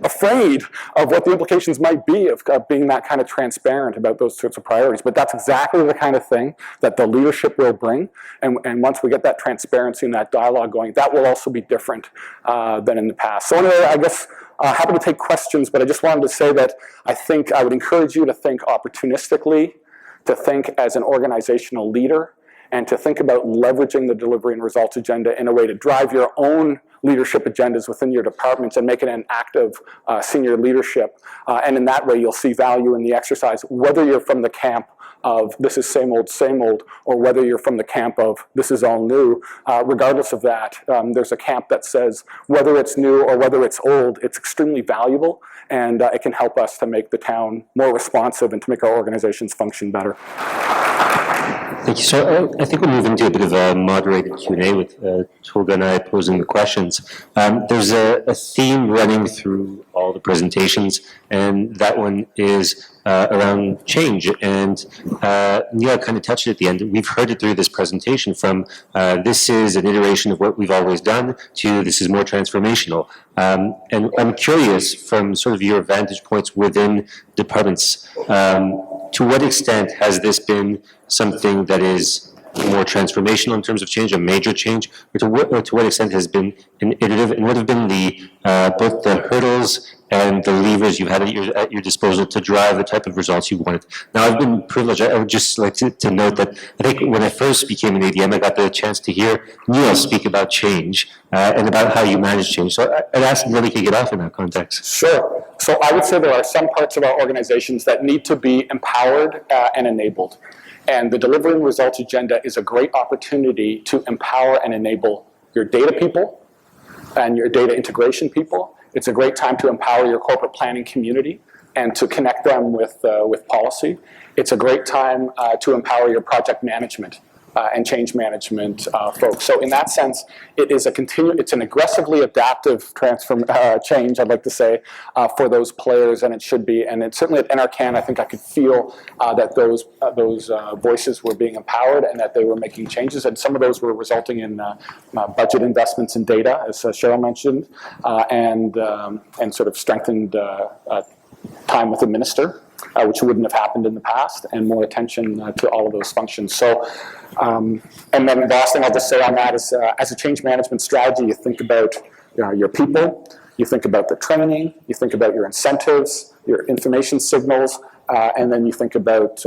afraid of what the implications might be of being that kind of transparent about those sorts of priorities. But that's exactly the kind of thing that the leadership will bring. And once we get that transparency and that dialogue going, that will also be different than in the past. So anyway, I guess happy to take questions, but I just wanted to say that I think I would encourage you to think opportunistically, to think as an organizational leader, and to think about leveraging the delivery and results agenda in a way to drive your own leadership agendas within your departments and make it an active senior leadership. And in that way, you'll see value in the exercise, whether you're from the camp of this is same old, or whether you're from the camp of this is all new. Regardless of that, there's a camp that says whether it's new or whether it's old, it's extremely valuable, and it can help us to make the town more responsive and to make our organizations function better. Thank you. So I think we'll move into a bit of a moderated Q&A with Tolga and I posing the questions. There's a theme running through all the presentations, and that one is around change. And Neil kind of touched it at the end. We've heard it through this presentation from this is an iteration of what we've always done to this is more transformational. And I'm curious from sort of your vantage points within departments, to what extent has this been something that is more transformational in terms of change, a major change, or to what extent has been an iterative, and what have been the both the hurdles and the levers you've had at your disposal to drive the type of results you wanted? Now, I've been privileged. I would just like to note that I think when I first became an ADM, I got the chance to hear Neil speak about change and about how you manage change. So I'd ask him whether he could get off in that context. Sure. So I would say there are some parts of our organizations that need to be empowered and enabled. And the delivery and results agenda is a great opportunity to empower and enable your data people and your data integration people. It's a great time to empower your corporate planning community and to connect them with policy. It's a great time to empower your project management and change management folks. So in that sense, it is it's an aggressively adaptive change, I'd like to say, for those players, and it should be. And it's certainly at NRCan, I think I could feel that those voices were being empowered and that they were making changes, and some of those were resulting in budget investments in data, as Cheryl mentioned, and sort of strengthened time with the minister, which wouldn't have happened in the past, and more attention to all of those functions. So, and then the last thing I'll just say on that is, as a change management strategy, you think about your people, you think about the training, you think about your incentives, your information signals, and then you think about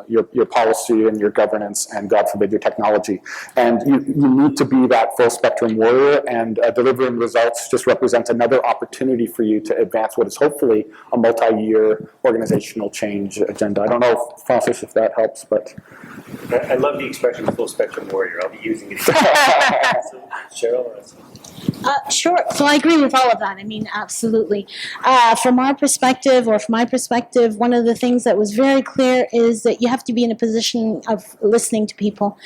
your policy and your governance and, God forbid, your technology. And you need to be that full spectrum warrior, and delivering results just represents another opportunity for you to advance what is hopefully a multi-year organizational change agenda. I don't know, Francis, if that helps, but... I love the expression full spectrum warrior. I'll be using it. So, Cheryl? Or Sure. So I agree with all of that. I mean, absolutely. From our perspective, or from my perspective, one of the things that was very clear is that you have to be in a position of listening to people.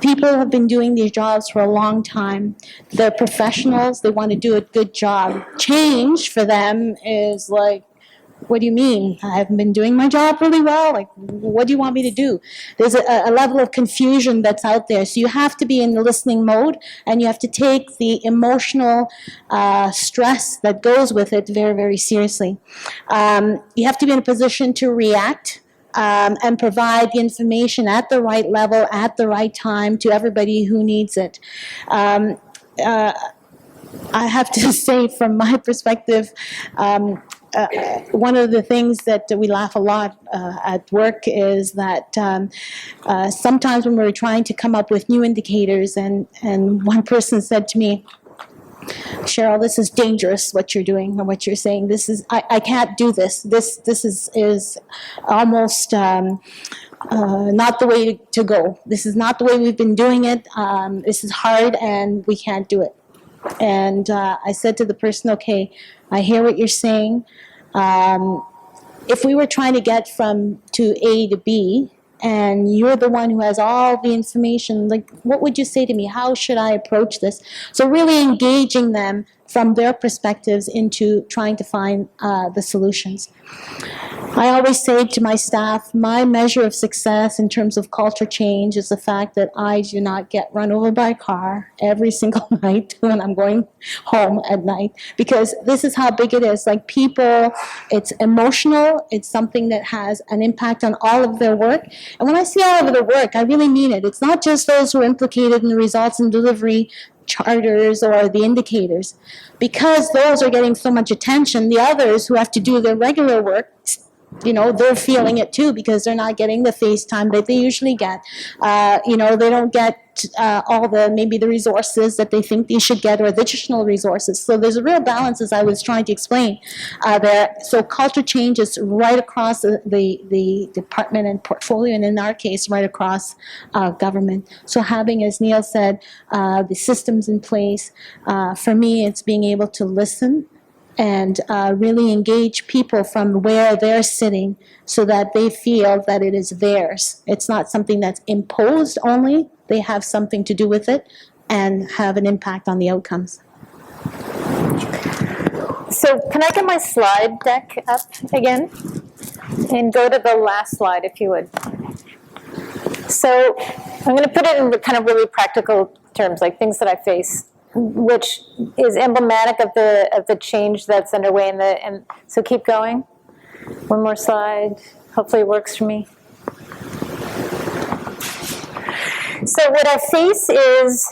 People have been doing these jobs for a long time. They're professionals. They want to do a good job. Change for them is like, what do you mean? I haven't been doing my job really well? Like, what do you want me to do? There's a level of confusion that's out there. So you have to be in the listening mode, and you have to take the emotional stress that goes with it very, very seriously. You have to be in a position to react and provide the information at the right level, at the right time, to everybody who needs it. I have to say, from my perspective, one of the things that we laugh a lot at work is that sometimes when we're trying to come up with new indicators, and one person said to me, Cheryl, this is dangerous what you're doing or what you're saying. This is, I can't do this. This is almost not the way to go. This is not the way we've been doing it. This is hard and we can't do it. And I said to the person, okay, I hear what you're saying. If we were trying to get from to A to B, and you're the one who has all the information. Like, what would you say to me? How should I approach this? So really engaging them from their perspectives into trying to find the solutions. I always say to my staff, my measure of success in terms of culture change is the fact that I do not get run over by a car every single night when I'm going home at night, because this is how big it is. Like, people, it's emotional, it's something that has an impact on all of their work. And when I say all of their work, I really mean it. It's not just those who are implicated in the results and delivery charters or the indicators. Because those are getting so much attention, the others who have to do their regular work, you know, they're feeling it too, because they're not getting the face time that they usually get. You know, they don't get all the, maybe the resources that they think they should get, or additional resources. So there's a real balance, as I was trying to explain there. So culture change is right across the department and portfolio, and in our case, right across government. So having, as Neil said, the systems in place, for me, it's being able to listen and really engage people from where they're sitting, so that they feel that it is theirs. It's not something that's imposed only. They have something to do with it and have an impact on the outcomes. So can I get my slide deck up again? And go to the last slide, if you would. So I'm going to put it in kind of really practical terms, like things that I face, which is emblematic of the change that's underway and so keep going. One more slide. Hopefully it works for me. So what I face is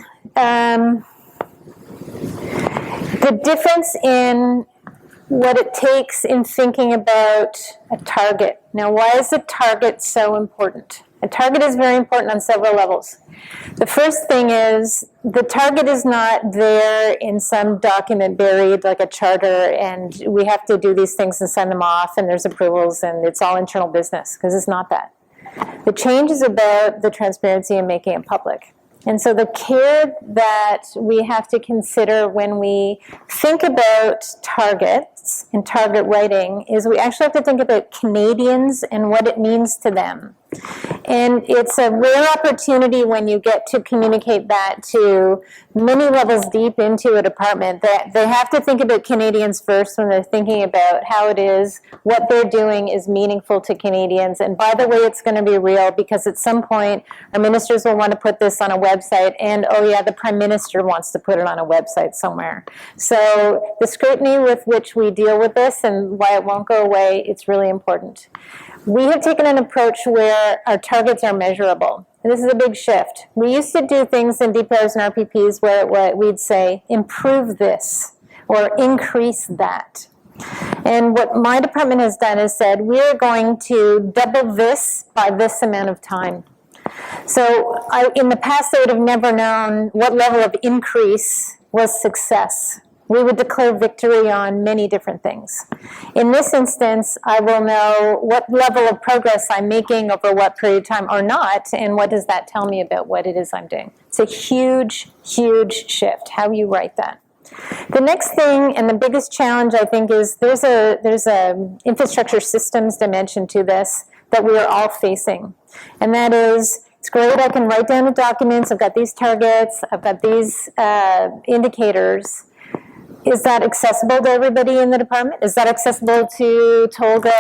the difference in what it takes in thinking about a target. Now, why is a target so important? A target is very important on several levels. The first thing is the target is not there in some document buried like a charter, and we have to do these things and send them off, and there's approvals, and it's all internal business, because it's not that. The change is about the transparency and making it public. And so the care that we have to consider when we think about targets and target writing is we actually have to think about Canadians and what it means to them. And it's a rare opportunity when you get to communicate that to many levels deep into a department, that they have to think about Canadians first when they're thinking about how it is, what they're doing is meaningful to Canadians. And by the way, it's going to be real, because at some point our ministers will want to put this on a website, and oh yeah, the Prime Minister wants to put it on a website somewhere. So the scrutiny with which we deal with this and why it won't go away, it's really important. We have taken an approach where our targets are measurable. And this is a big shift. We used to do things in DPRs and RPPs where we'd say, improve this or increase that. And what my department has done is said, we're going to double this by this amount of time. So in the past, I would have never known what level of increase was success. We would declare victory on many different things. In this instance, I will know what level of progress I'm making over what period of time or not, and what does that tell me about what it is I'm doing. It's a huge, huge shift, how you write that. The next thing, and the biggest challenge, I think, is there's a infrastructure systems dimension to this that we are all facing. And that is, it's great, I can write down the documents, I've got these targets, I've got these indicators. Is that accessible to everybody in the department? Is that accessible to Tolga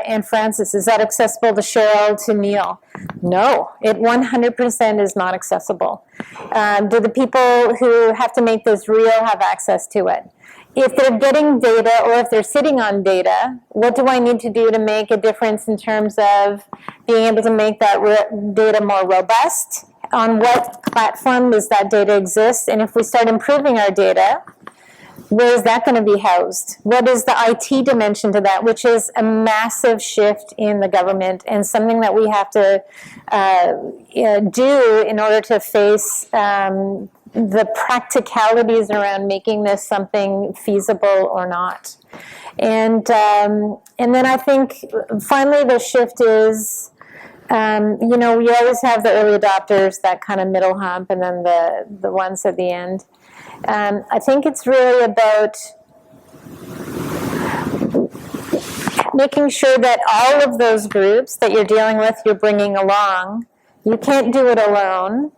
and Francis? Is that accessible to Cheryl, to Neil? No, it 100% is not accessible. Do the people who have to make this real have access to it? If they're getting data or if they're sitting on data, what do I need to do to make a difference in terms of being able to make that data more robust? On what platform does that data exist? And if we start improving our data, where is that going to be housed? What is the IT dimension to that, which is a massive shift in the government and something that we have to do in order to face the practicalities around making this something feasible or not. And then I think finally the shift is, you know, we always have the early adopters, that kind of middle hump, and then the ones at the end. I think it's really about making sure that all of those groups that you're dealing with, you're bringing along. You can't do it alone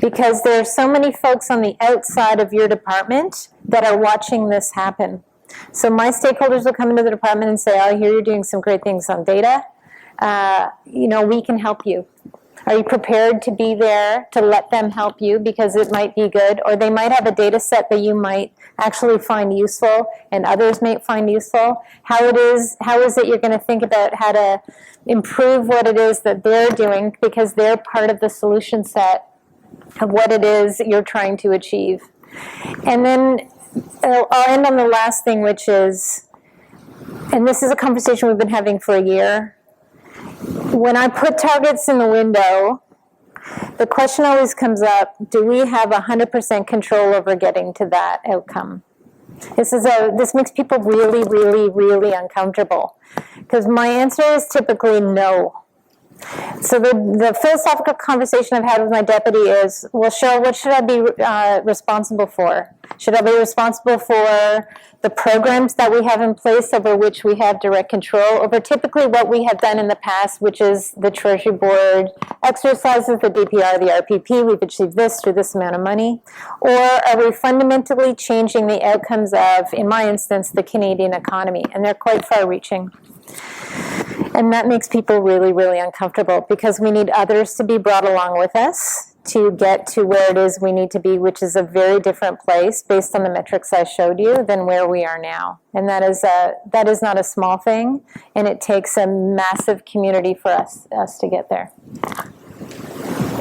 because there are so many folks on the outside of your department that are watching this happen. So my stakeholders will come into the department and say, oh, I hear you're doing some great things on data. We can help you. Are you prepared to be there to let them help you because it might be good? Or they might have a data set that you might actually find useful and others may find useful. How is it you're going to think about how to improve what it is that they're doing because they're part of the solution set of what it is you're trying to achieve. And then I'll end on the last thing, which is, and this is a conversation we've been having for a year. When I put targets in the window, the question always comes up, do we have 100% control over getting to that outcome? This makes people really, really, really uncomfortable because my answer is typically no. So the philosophical conversation I've had with my deputy is, well, Cheryl, what should I be responsible for? Should I be responsible for the programs that we have in place over which we have direct control over typically what we have done in the past, which is the Treasury Board exercises, the DPR, the RPP, we've achieved this through this amount of money? Or are we fundamentally changing the outcomes of, in my instance, the Canadian economy? And they're quite far-reaching. And that makes people really, really uncomfortable because we need others to be brought along with us to get to where it is we need to be, which is a very different place based on the metrics I showed you than where we are now. And that is not a small thing, and it takes a massive community for us to get there.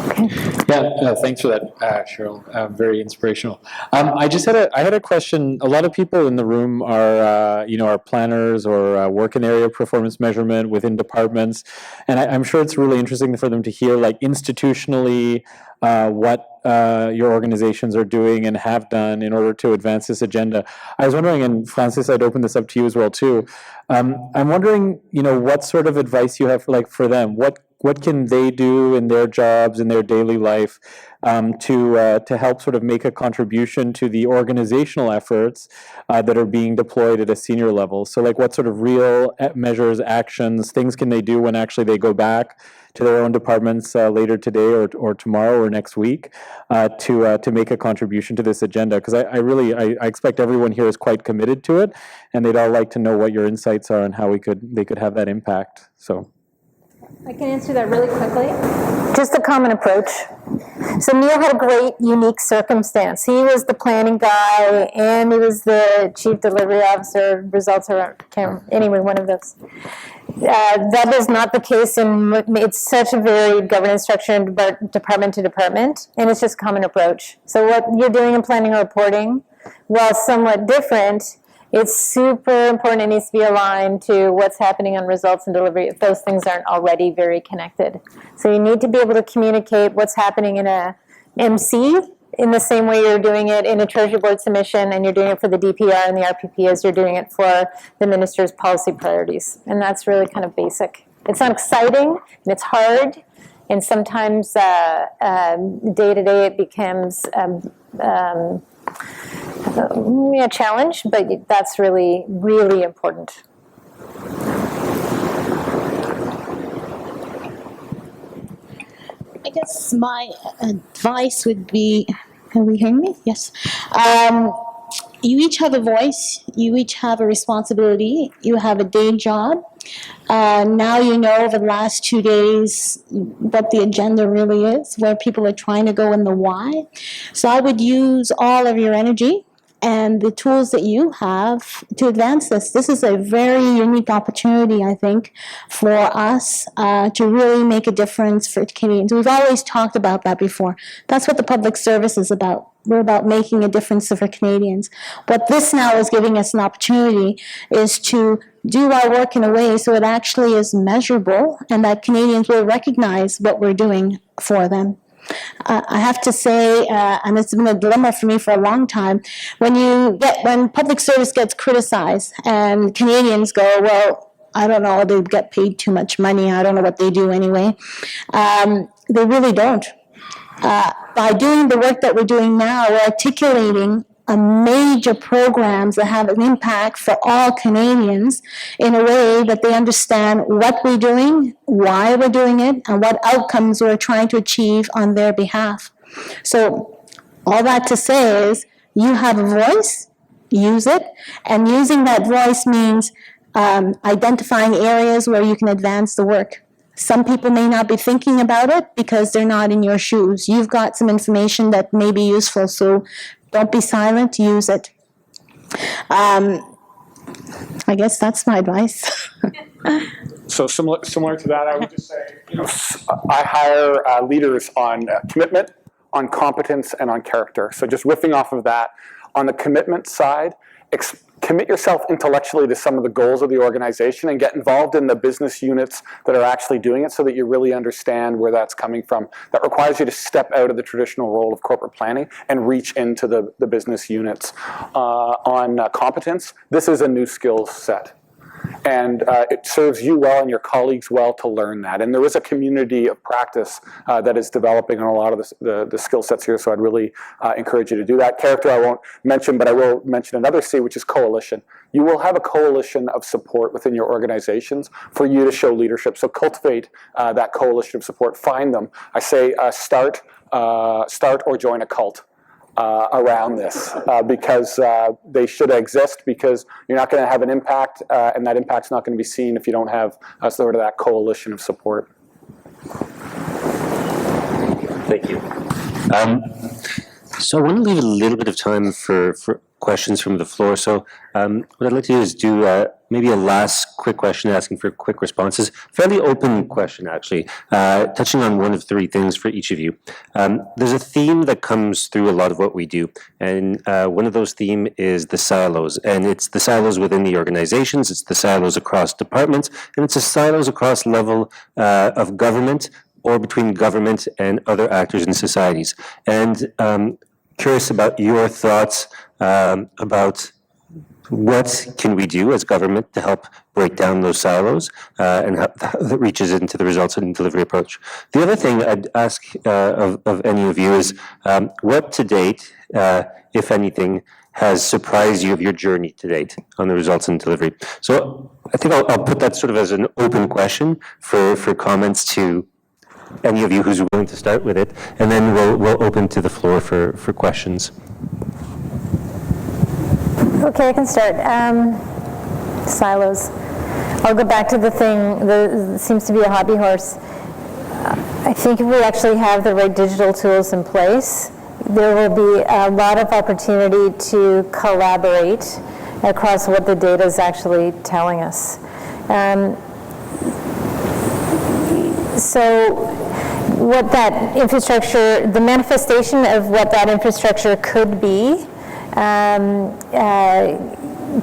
Okay. Yeah, thanks for that, Cheryl. Very inspirational. I had a question. A lot of people in the room are planners or work in area performance measurement within departments, and I'm sure it's really interesting for them to hear, like, institutionally, what your organizations are doing and have done in order to advance this agenda. I was wondering, and Francis, I'd open this up to you as well too. I'm wondering, what sort of advice you have for them. What can they do in their jobs, in their daily life, to help sort of make a contribution to the organizational efforts that are being deployed at a senior level? So, what sort of real measures, actions, things can they do when actually they go back to their own departments later today or tomorrow or next week to make a contribution to this agenda? Because I expect everyone here is quite committed to it, and they'd all like to know what your insights are and how they could have that impact. So. I can answer that really quickly. Just a common approach. So Neil had a great, unique circumstance. He was the planning guy, and he was the chief delivery officer, results are, anyway, one of those. That is not the case it's such a varied governance structure department to department, and it's just common approach. So what you're doing in planning or reporting, while somewhat different, it's super important. It needs to be aligned to what's happening on results and delivery if those things aren't already very connected. So you need to be able to communicate what's happening in a MC in the same way you're doing it in a Treasury Board submission and you're doing it for the DPR and the RPP as you're doing it for the minister's policy priorities. And that's really kind of basic. It's not exciting, and it's hard, and sometimes day-to-day it becomes a challenge, but that's really, really important. I guess my advice would be, can we hear me? Yes. You each have a voice, you each have a responsibility, you have a day job. Now you know over the last 2 days what the agenda really is, where people are trying to go and the why. So I would use all of your energy and the tools that you have to advance this. This is a very unique opportunity, I think, for us to really make a difference for Canadians. We've always talked about that before. That's what the public service is about. We're about making a difference for Canadians. What this now is giving us an opportunity is to do our work in a way so it actually is measurable and that Canadians will recognize what we're doing for them. I have to say, and it's been a dilemma for me for a long time, when public service gets criticized and Canadians go, well, I don't know, they get paid too much money, I don't know what they do anyway. They really don't. By doing the work that we're doing now, we're articulating major programs that have an impact for all Canadians in a way that they understand what we're doing, why we're doing it, and what outcomes we're trying to achieve on their behalf. So all that to say is, you have a voice, use it, and using that voice means identifying areas where you can advance the work. Some people may not be thinking about it because they're not in your shoes. You've got some information that may be useful, so don't be silent, use it. I guess that's my advice. So similar to that, I would just say, I hire leaders on commitment, on competence, and on character. So just riffing off of that, on the commitment side, commit yourself intellectually to some of the goals of the organization and get involved in the business units that are actually doing it so that you really understand where that's coming from. That requires you to step out of the traditional role of corporate planning and reach into the business units. On competence, this is a new skills set. And it serves you well and your colleagues well to learn that. And there is a community of practice that is developing on a lot of the skill sets here, so I'd really encourage you to do that. Character I won't mention, but I will mention another C, which is coalition. You will have a coalition of support within your organizations for you to show leadership. So cultivate that coalition of support. Find them. I say start or join a cult. Around this because they should exist, because you're not going to have an impact and that impact's not going to be seen if you don't have sort of that coalition of support. Thank you. So I want to leave a little bit of time for questions from the floor. So what I'd like to do is do maybe a last quick question asking for quick responses. Fairly open question, actually, touching on one of three things for each of you. There's a theme that comes through a lot of what we do, and one of those themes is the silos. And it's the silos within the organizations, it's the silos across departments, and it's the silos across level of government or between government and other actors in societies. And curious about your thoughts about what can we do as government to help break down those silos and how that reaches into the results and delivery approach. The other thing I'd ask of any of you is what to date, if anything, has surprised you of your journey to date on the results and delivery. So I think I'll put that sort of as an open question for comments to any of you who's willing to start with it, and then we'll open to the floor for questions. Okay, I can start. Silos. I'll go back to the thing that seems to be a hobby horse. I think if we actually have the right digital tools in place, there will be a lot of opportunity to collaborate across what the data is actually telling us. So what that infrastructure, the manifestation of what that infrastructure could be,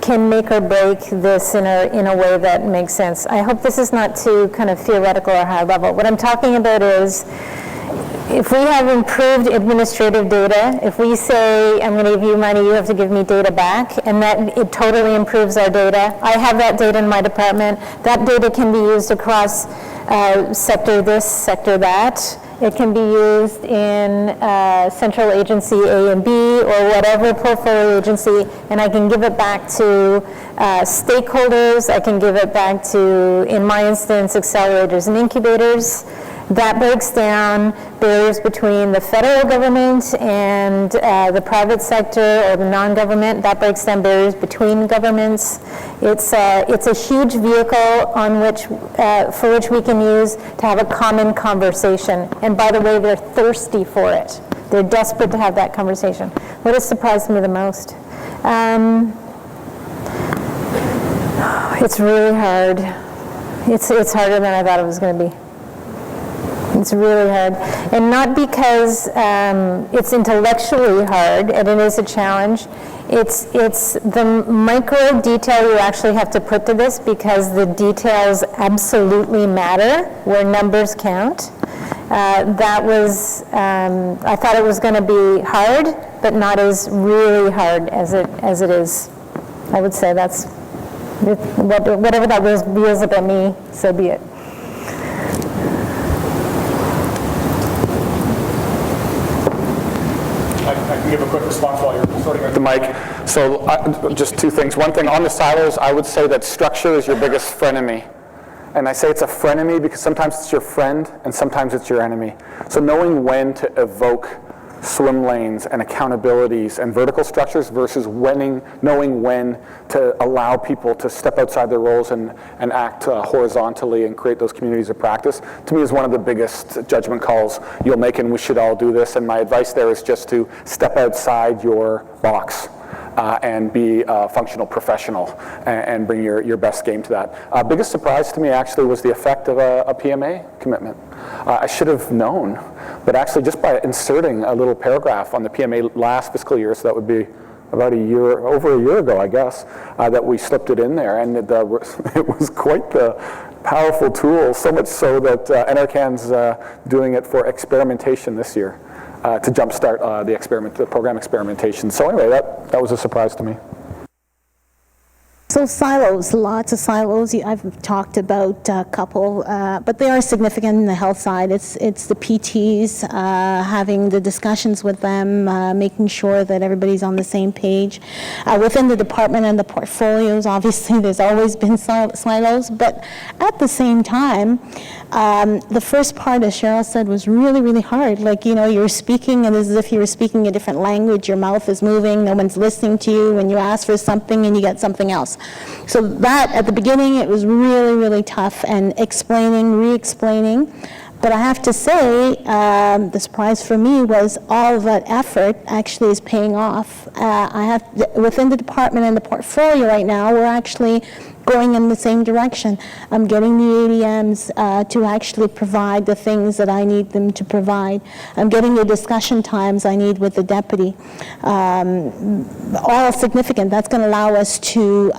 can make or break this in a way that makes sense. I hope this is not too kind of theoretical or high level. What I'm talking about is, if we have improved administrative data, if we say, I'm going to give you money, you have to give me data back, and that it totally improves our data. I have that data in my department. That data can be used across sector this, sector that. It can be used in central agency A and B or whatever portfolio agency, and I can give it back to stakeholders. I can give it back to, in my instance, accelerators and incubators. That breaks down barriers between the federal government and the private sector or the non-government. That breaks down barriers between governments. It's a huge vehicle on which, for which we can use to have a common conversation. And by the way, they're thirsty for it. They're desperate to have that conversation. What has surprised me the most? It's really hard. It's harder than I thought it was going to be. It's really hard, and not because it's intellectually hard, and it is a challenge. It's the micro detail you actually have to put to this, because the details absolutely matter where numbers count. That was, I thought it was going to be hard, but not as really hard as it is. I would say that's, whatever that reveals about me, so be it. I can give a quick response while you're sorting out the mic. So just two things. One thing, on the silos, I would say that structure is your biggest frenemy. And I say it's a frenemy because sometimes it's your friend and sometimes it's your enemy. So knowing when to evoke swim lanes and accountabilities and vertical structures versus knowing when to allow people to step outside their roles and act horizontally and create those communities of practice, to me is one of the biggest judgment calls you'll make, and we should all do this. And my advice there is just to step outside your box. And be a functional professional and bring your best game to that. Biggest surprise to me actually was the effect of a PMA commitment. I should have known, but actually just by inserting a little paragraph on the PMA last fiscal year, so that would be about over a year ago, I guess, that we slipped it in there, and it was quite the powerful tool, so much so that NRCan's doing it for experimentation this year. To jumpstart the program experimentation. So anyway, that was a surprise to me. So silos, lots of silos. I've talked about a couple, but they are significant in the health side. It's the PTs, having the discussions with them, making sure that everybody's on the same page. Within the department and the portfolios, obviously there's always been silos, but at the same time, the first part, as Cheryl said, was really, really hard. Like, you're speaking and it's as if you were speaking a different language, your mouth is moving, no one's listening to you, when you ask for something and you get something else. So that, at the beginning, it was really, really tough, and explaining, re-explaining. But I have to say, the surprise for me was all of that effort actually is paying off. Within the department and the portfolio right now, we're actually going in the same direction. I'm getting the ADMs to actually provide the things that I need them to provide. I'm getting the discussion times I need with the deputy. All significant. That's going to allow us to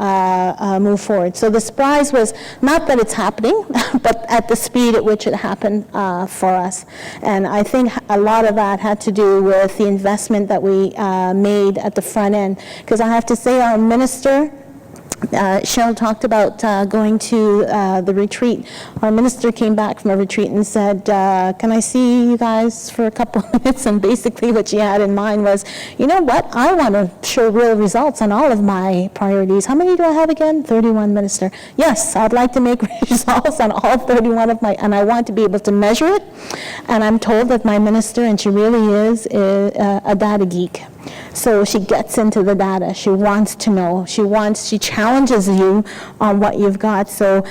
move forward. So the surprise was not that it's happening, but at the speed at which it happened for us. And I think a lot of that had to do with the investment that we made at the front end. Because I have to say, our minister, Cheryl talked about going to the retreat. Our minister came back from a retreat and said, can I see you guys for a couple of minutes? And basically what she had in mind was, you know what, I want to show real results on all of my priorities. How many do I have again? 31, Minister. Yes, I'd like to make results on all 31 of my, and I want to be able to measure it. And I'm told that my minister, and she really is a data geek. So she gets into the data. She wants to know. She challenges you on what you've got. So,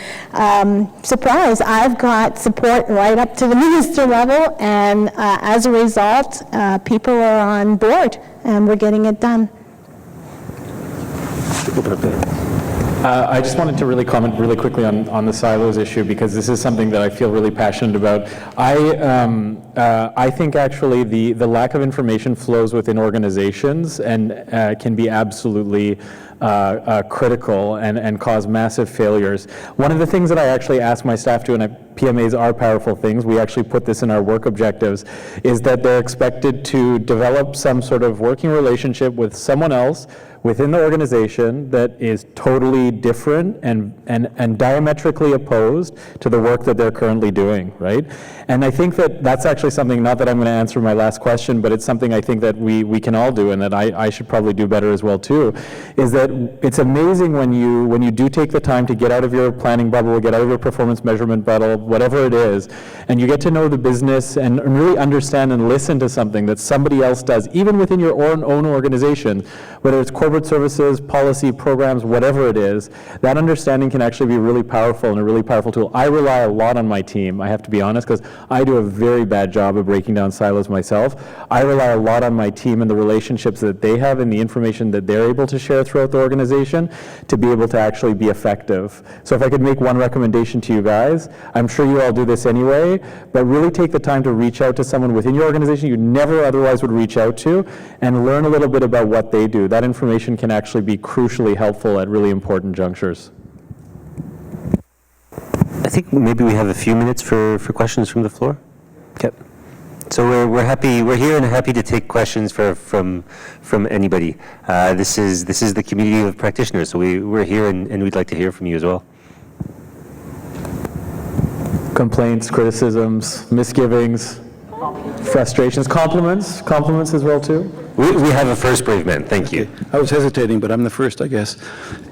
surprise, I've got support right up to the minister level, and as a result, people are on board, and we're getting it done. I just wanted to really comment really quickly on the silos issue, because this is something that I feel really passionate about. I think actually the lack of information flows within organizations and can be absolutely critical and cause massive failures. One of the things that I actually ask my staff to, and PMAs are powerful things, we actually put this in our work objectives, is that they're expected to develop some sort of working relationship with someone else within the organization that is totally different and diametrically opposed to the work that they're currently doing, right? And I think that that's actually something, not that I'm going to answer my last question, but it's something I think that we can all do, and that I should probably do better as well too, is that it's amazing when you do take the time to get out of your planning bubble, get out of your performance measurement bubble, whatever it is, and you get to know the business and really understand and listen to something that somebody else does, even within your own organization, whether it's corporate services, policy, programs, whatever it is, that understanding can actually be really powerful and a really powerful tool. I rely a lot on my team, I have to be honest, because I do a very bad job of breaking down silos myself. I rely a lot on my team and the relationships that they have and the information that they're able to share throughout the organization to be able to actually be effective. So if I could make one recommendation to you guys, I'm sure you all do this anyway, but really take the time to reach out to someone within your organization you never otherwise would reach out to, and learn a little bit about what they do. That information can actually be crucially helpful at really important junctures. I think maybe we have a few minutes for questions from the floor. Okay. So we're here and happy to take questions from anybody. This is the community of practitioners, so we're here and we'd like to hear from you as well. Complaints, criticisms, misgivings, frustrations, compliments as well too. We have a first, brave man. Thank you. I was hesitating, but I'm the first, I guess.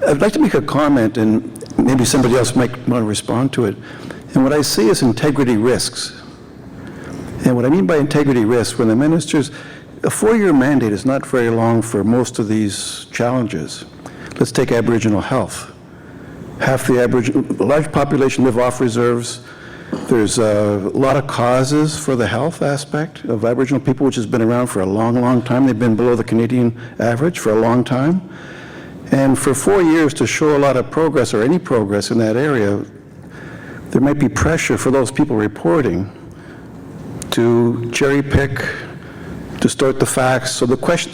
I'd like to make a comment, and maybe somebody else might want to respond to it. And what I see is integrity risks. And what I mean by integrity risks, when the ministers, a 4-year mandate is not very long for most of these challenges. Let's take Aboriginal health. Half the a large population live off reserves. There's a lot of causes for the health aspect of Aboriginal people, which has been around for a long, long time. They've been below the Canadian average for a long time. And for 4 years to show a lot of progress or any progress in that area, there might be pressure for those people reporting to cherry pick, distort the facts. So the question,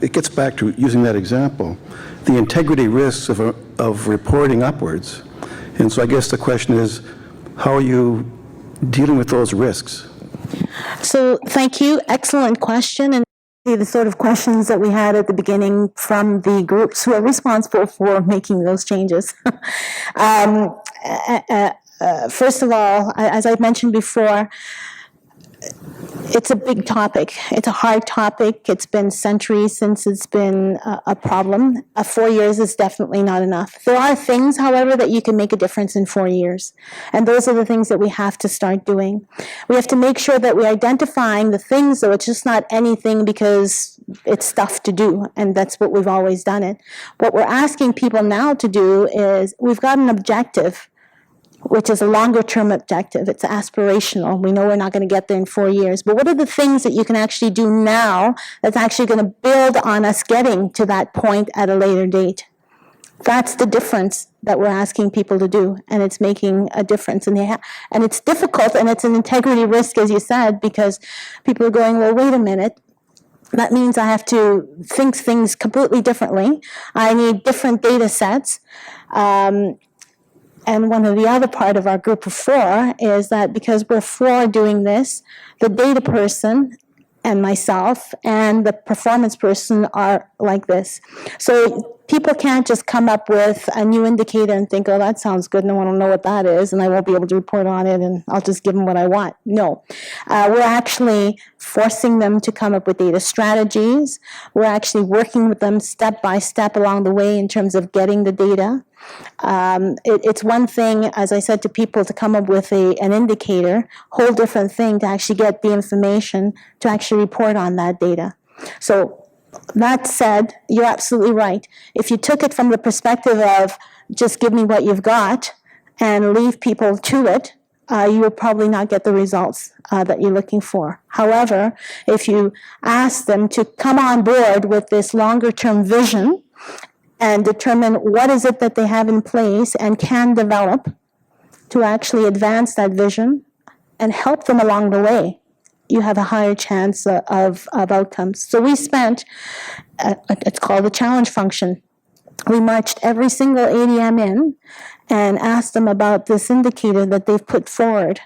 it gets back to using that example, the integrity risks of reporting upwards. And so I guess the question is, how are you dealing with those risks? So thank you. Excellent question. And the sort of questions that we had at the beginning from the groups who are responsible for making those changes. First of all, as I mentioned before, it's a big topic. It's a hard topic. It's been centuries since it's been a problem. 4 years is definitely not enough. There are things, however, that you can make a difference in 4 years. And those are the things that we have to start doing. We have to make sure that we're identifying the things, though it's just not anything because it's stuff to do. And that's what we've always done it. What we're asking people now to do is we've got an objective, which is a longer-term objective. It's aspirational. We know we're not going to get there in 4 years. But what are the things that you can actually do now that's actually going to build on us getting to that point at a later date? That's the difference that we're asking people to do, and it's making a difference. And it's difficult, and it's an integrity risk, as you said, because people are going, well, wait a minute. That means I have to think things completely differently. I need different data sets. And one of the other part of our group of 4 is that because we're 4 doing this, the data person and myself and the performance person are like this. So people can't just come up with a new indicator and think, oh, that sounds good, no one will know what that is, and I won't be able to report on it, and I'll just give them what I want. No. We're actually forcing them to come up with data strategies. We're actually working with them step by step along the way in terms of getting the data. It's one thing, as I said to people, to come up with an indicator, whole different thing to actually get the information to actually report on that data. So that said, you're absolutely right. If you took it from the perspective of just give me what you've got and leave people to it, you will probably not get the results that you're looking for. However, if you ask them to come on board with this longer-term vision and determine what is it that they have in place and can develop to actually advance that vision and help them along the way, you have a higher chance of outcomes. So we spent, it's called the challenge function. We marched every single ADM in and asked them about this indicator that they've put forward.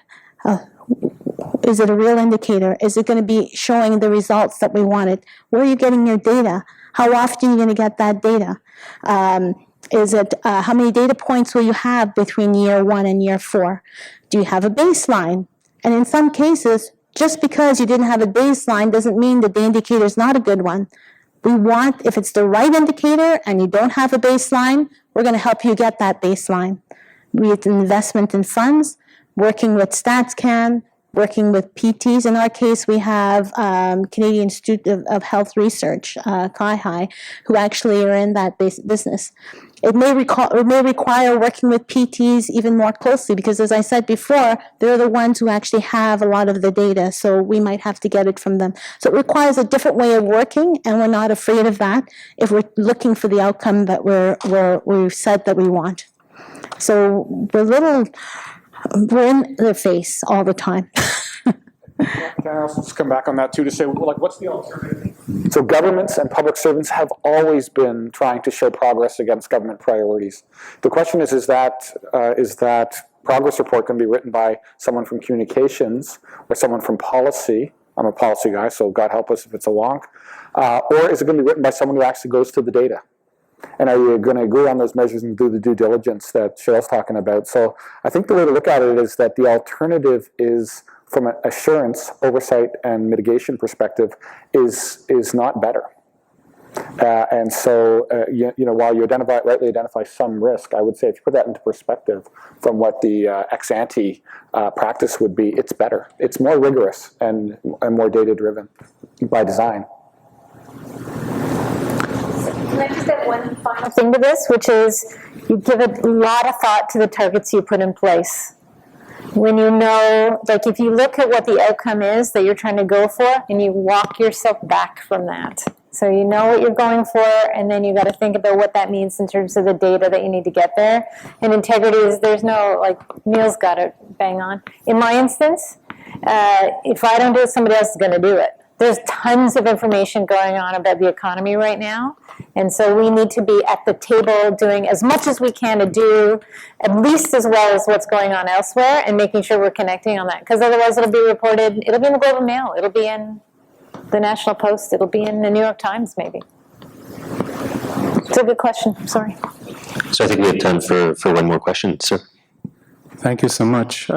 Is it a real indicator? Is it going to be showing the results that we wanted? Where are you getting your data? How often are you going to get that data? How many data points will you have between year 1 and year 4? Do you have a baseline? And in some cases, just because you didn't have a baseline doesn't mean that the indicator is not a good one. We want, if it's the right indicator and you don't have a baseline, we're going to help you get that baseline. Be it investment in funds, working with StatsCan, working with PTs. In our case, we have Canadian Institute of Health Research, CIHI, who actually are in that business. It may require working with PTs even more closely because, as I said before, they're the ones who actually have a lot of the data, so we might have to get it from them. So it requires a different way of working, and we're not afraid of that if we're looking for the outcome that we've said that we want. So we're in their face all the time. Can I also just come back on that too to say, like, what's the alternative? So governments and public servants have always been trying to show progress against government priorities. The question is that progress report going to be written by someone from communications or someone from policy? I'm a policy guy, so God help us if it's a wonk. Or is it going to be written by someone who actually goes to the data? And are you going to agree on those measures and do the due diligence that Cheryl's talking about? So I think the way to look at it is that the alternative is from an assurance, oversight, and mitigation perspective is not better. And so, while you rightly identify some risk, I would say if you put that into perspective from what the ex-ante practice would be, it's better. It's more rigorous and more data-driven by design. Can I just add one final thing to this, which is you give a lot of thought to the targets you put in place. When you know, like if you look at what the outcome is that you're trying to go for, and you walk yourself back from that. So you know what you're going for, and then you got to think about what that means in terms of the data that you need to get there. And integrity is, there's no, like, Neil's got it bang on. In my instance, if I don't do it, somebody else is going to do it. There's tons of information going on about the economy right now, and so we need to be at the table doing as much as we can to do at least as well as what's going on elsewhere, and making sure we're connecting on that, because otherwise it'll be reported, it'll be in the Globe and Mail, it'll be in the National Post, it'll be in the New York Times maybe. It's a good question, I'm sorry. So I think we have time for one more question, sir. Thank you so much.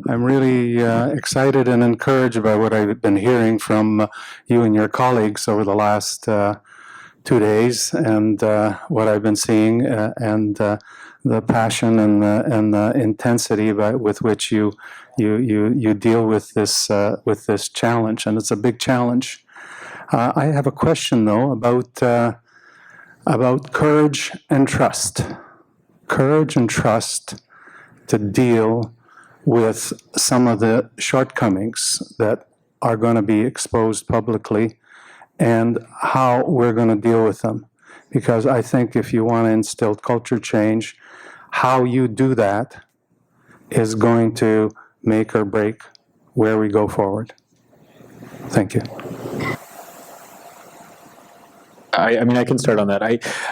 I'm really excited and encouraged by what I've been hearing from you and your colleagues over the last 2 days, and what I've been seeing, and the passion and the intensity with which you deal with this challenge, and it's a big challenge. I have a question though about courage and trust. Courage and trust to deal with some of the shortcomings that are going to be exposed publicly, and how we're going to deal with them. Because I think if you want to instill culture change, how you do that is going to make or break where we go forward. Thank you. I mean, I can start on that.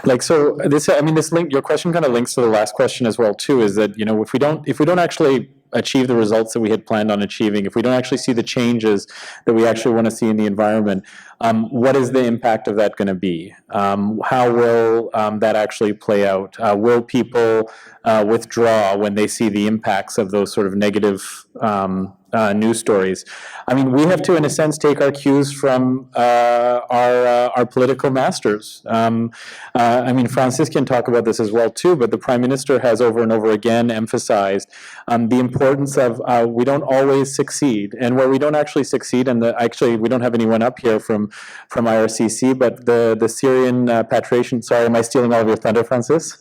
This link, your question kind of links to the last question as well too, is that, if we don't actually achieve the results that we had planned on achieving, if we don't actually see the changes that we actually want to see in the environment, what is the impact of that going to be? How will that actually play out? Will people withdraw when they see the impacts of those sort of negative news stories? I mean, we have to, in a sense, take our cues from our political masters. Francis can talk about this as well too, but the Prime Minister has over and over again emphasized the importance of we don't always succeed, and where we don't actually succeed, and actually we don't have anyone up here from IRCC, but the Syrian repatriation. Sorry, am I stealing all of your thunder, Francis?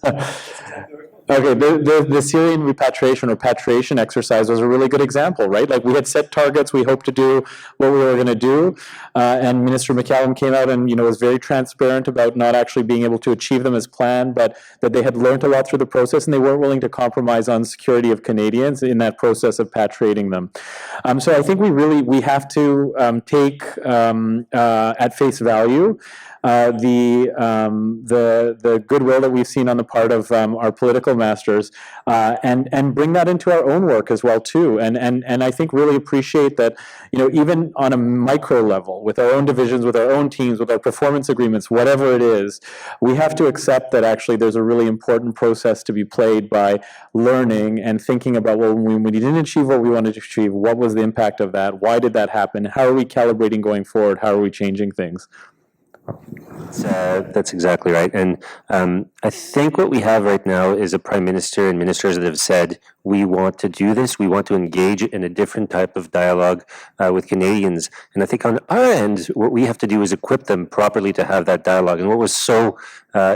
Okay, the Syrian repatriation exercise was a really good example, right? Like, we had set targets, we hoped to do what we were going to do, and Minister McCallum came out and was very transparent about not actually being able to achieve them as planned, but that they had learned a lot through the process, and they weren't willing to compromise on security of Canadians in that process of patriating them. So I think we have to take at face value the goodwill that we've seen on the part of our political masters, and bring that into our own work as well too, and I think really appreciate that, even on a micro level, with our own divisions, with our own teams, with our performance agreements, whatever it is, we have to accept that actually there's a really important process to be played by learning and thinking about, well, when we didn't achieve what we wanted to achieve, what was the impact of that? Why did that happen? How are we calibrating going forward? How are we changing things? That's exactly right. And I think what we have right now is a Prime Minister and ministers that have said, we want to do this, we want to engage in a different type of dialogue with Canadians. And I think on our end, what we have to do is equip them properly to have that dialogue. And what was so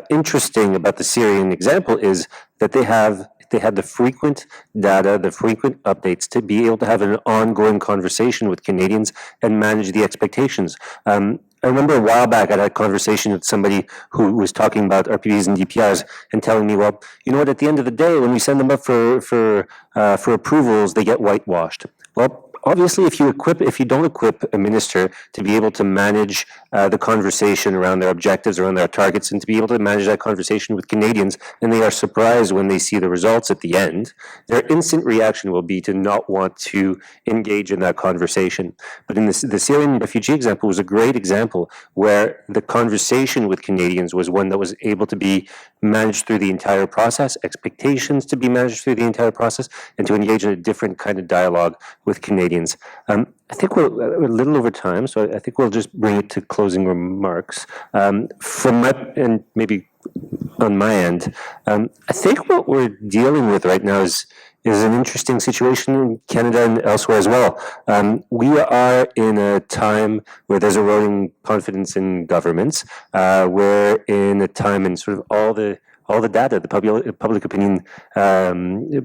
interesting about the Syrian example is that they had the frequent data, the frequent updates to be able to have an ongoing conversation with Canadians and manage the expectations. I remember a while back I had a conversation with somebody who was talking about RPDs and DPRs and telling me, well, you know what, at the end of the day, when we send them up for approvals, they get whitewashed. Well, obviously, if you don't equip a minister to be able to manage the conversation around their objectives, around their targets, and to be able to manage that conversation with Canadians, and they are surprised when they see the results at the end, their instant reaction will be to not want to engage in that conversation. But in the Syrian refugee example was a great example where the conversation with Canadians was one that was able to be managed through the entire process, expectations to be managed through the entire process, and to engage in a different kind of dialogue with Canadians. Canadians. I think we're a little over time, so I think we'll just bring it to closing remarks. From my, and maybe on my end, I think what we're dealing with right now is an interesting situation in Canada and elsewhere as well. We are in a time where there's eroding confidence in governments. We're in a time in sort of all the data, the public opinion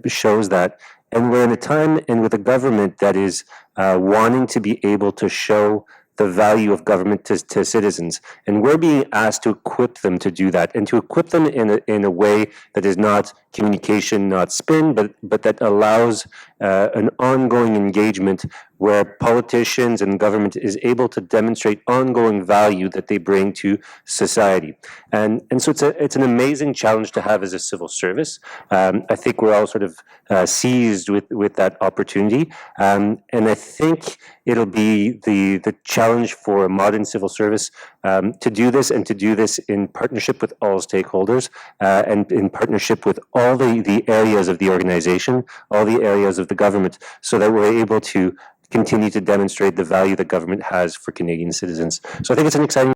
shows that. And we're in a time and with a government that is wanting to be able to show the value of government to citizens. And we're being asked to equip them to do that, and to equip them in a way that is not communication, not spin, but that allows an ongoing engagement where politicians and government is able to demonstrate ongoing value that they bring to society. And so it's an amazing challenge to have as a civil service. I think we're all sort of seized with that opportunity. And I think it'll be the challenge for a modern civil service to do this, and to do this in partnership with all stakeholders, and in partnership with all the areas of the organization, all the areas of the government, so that we're able to continue to demonstrate the value that government has for Canadian citizens. So I think it's an exciting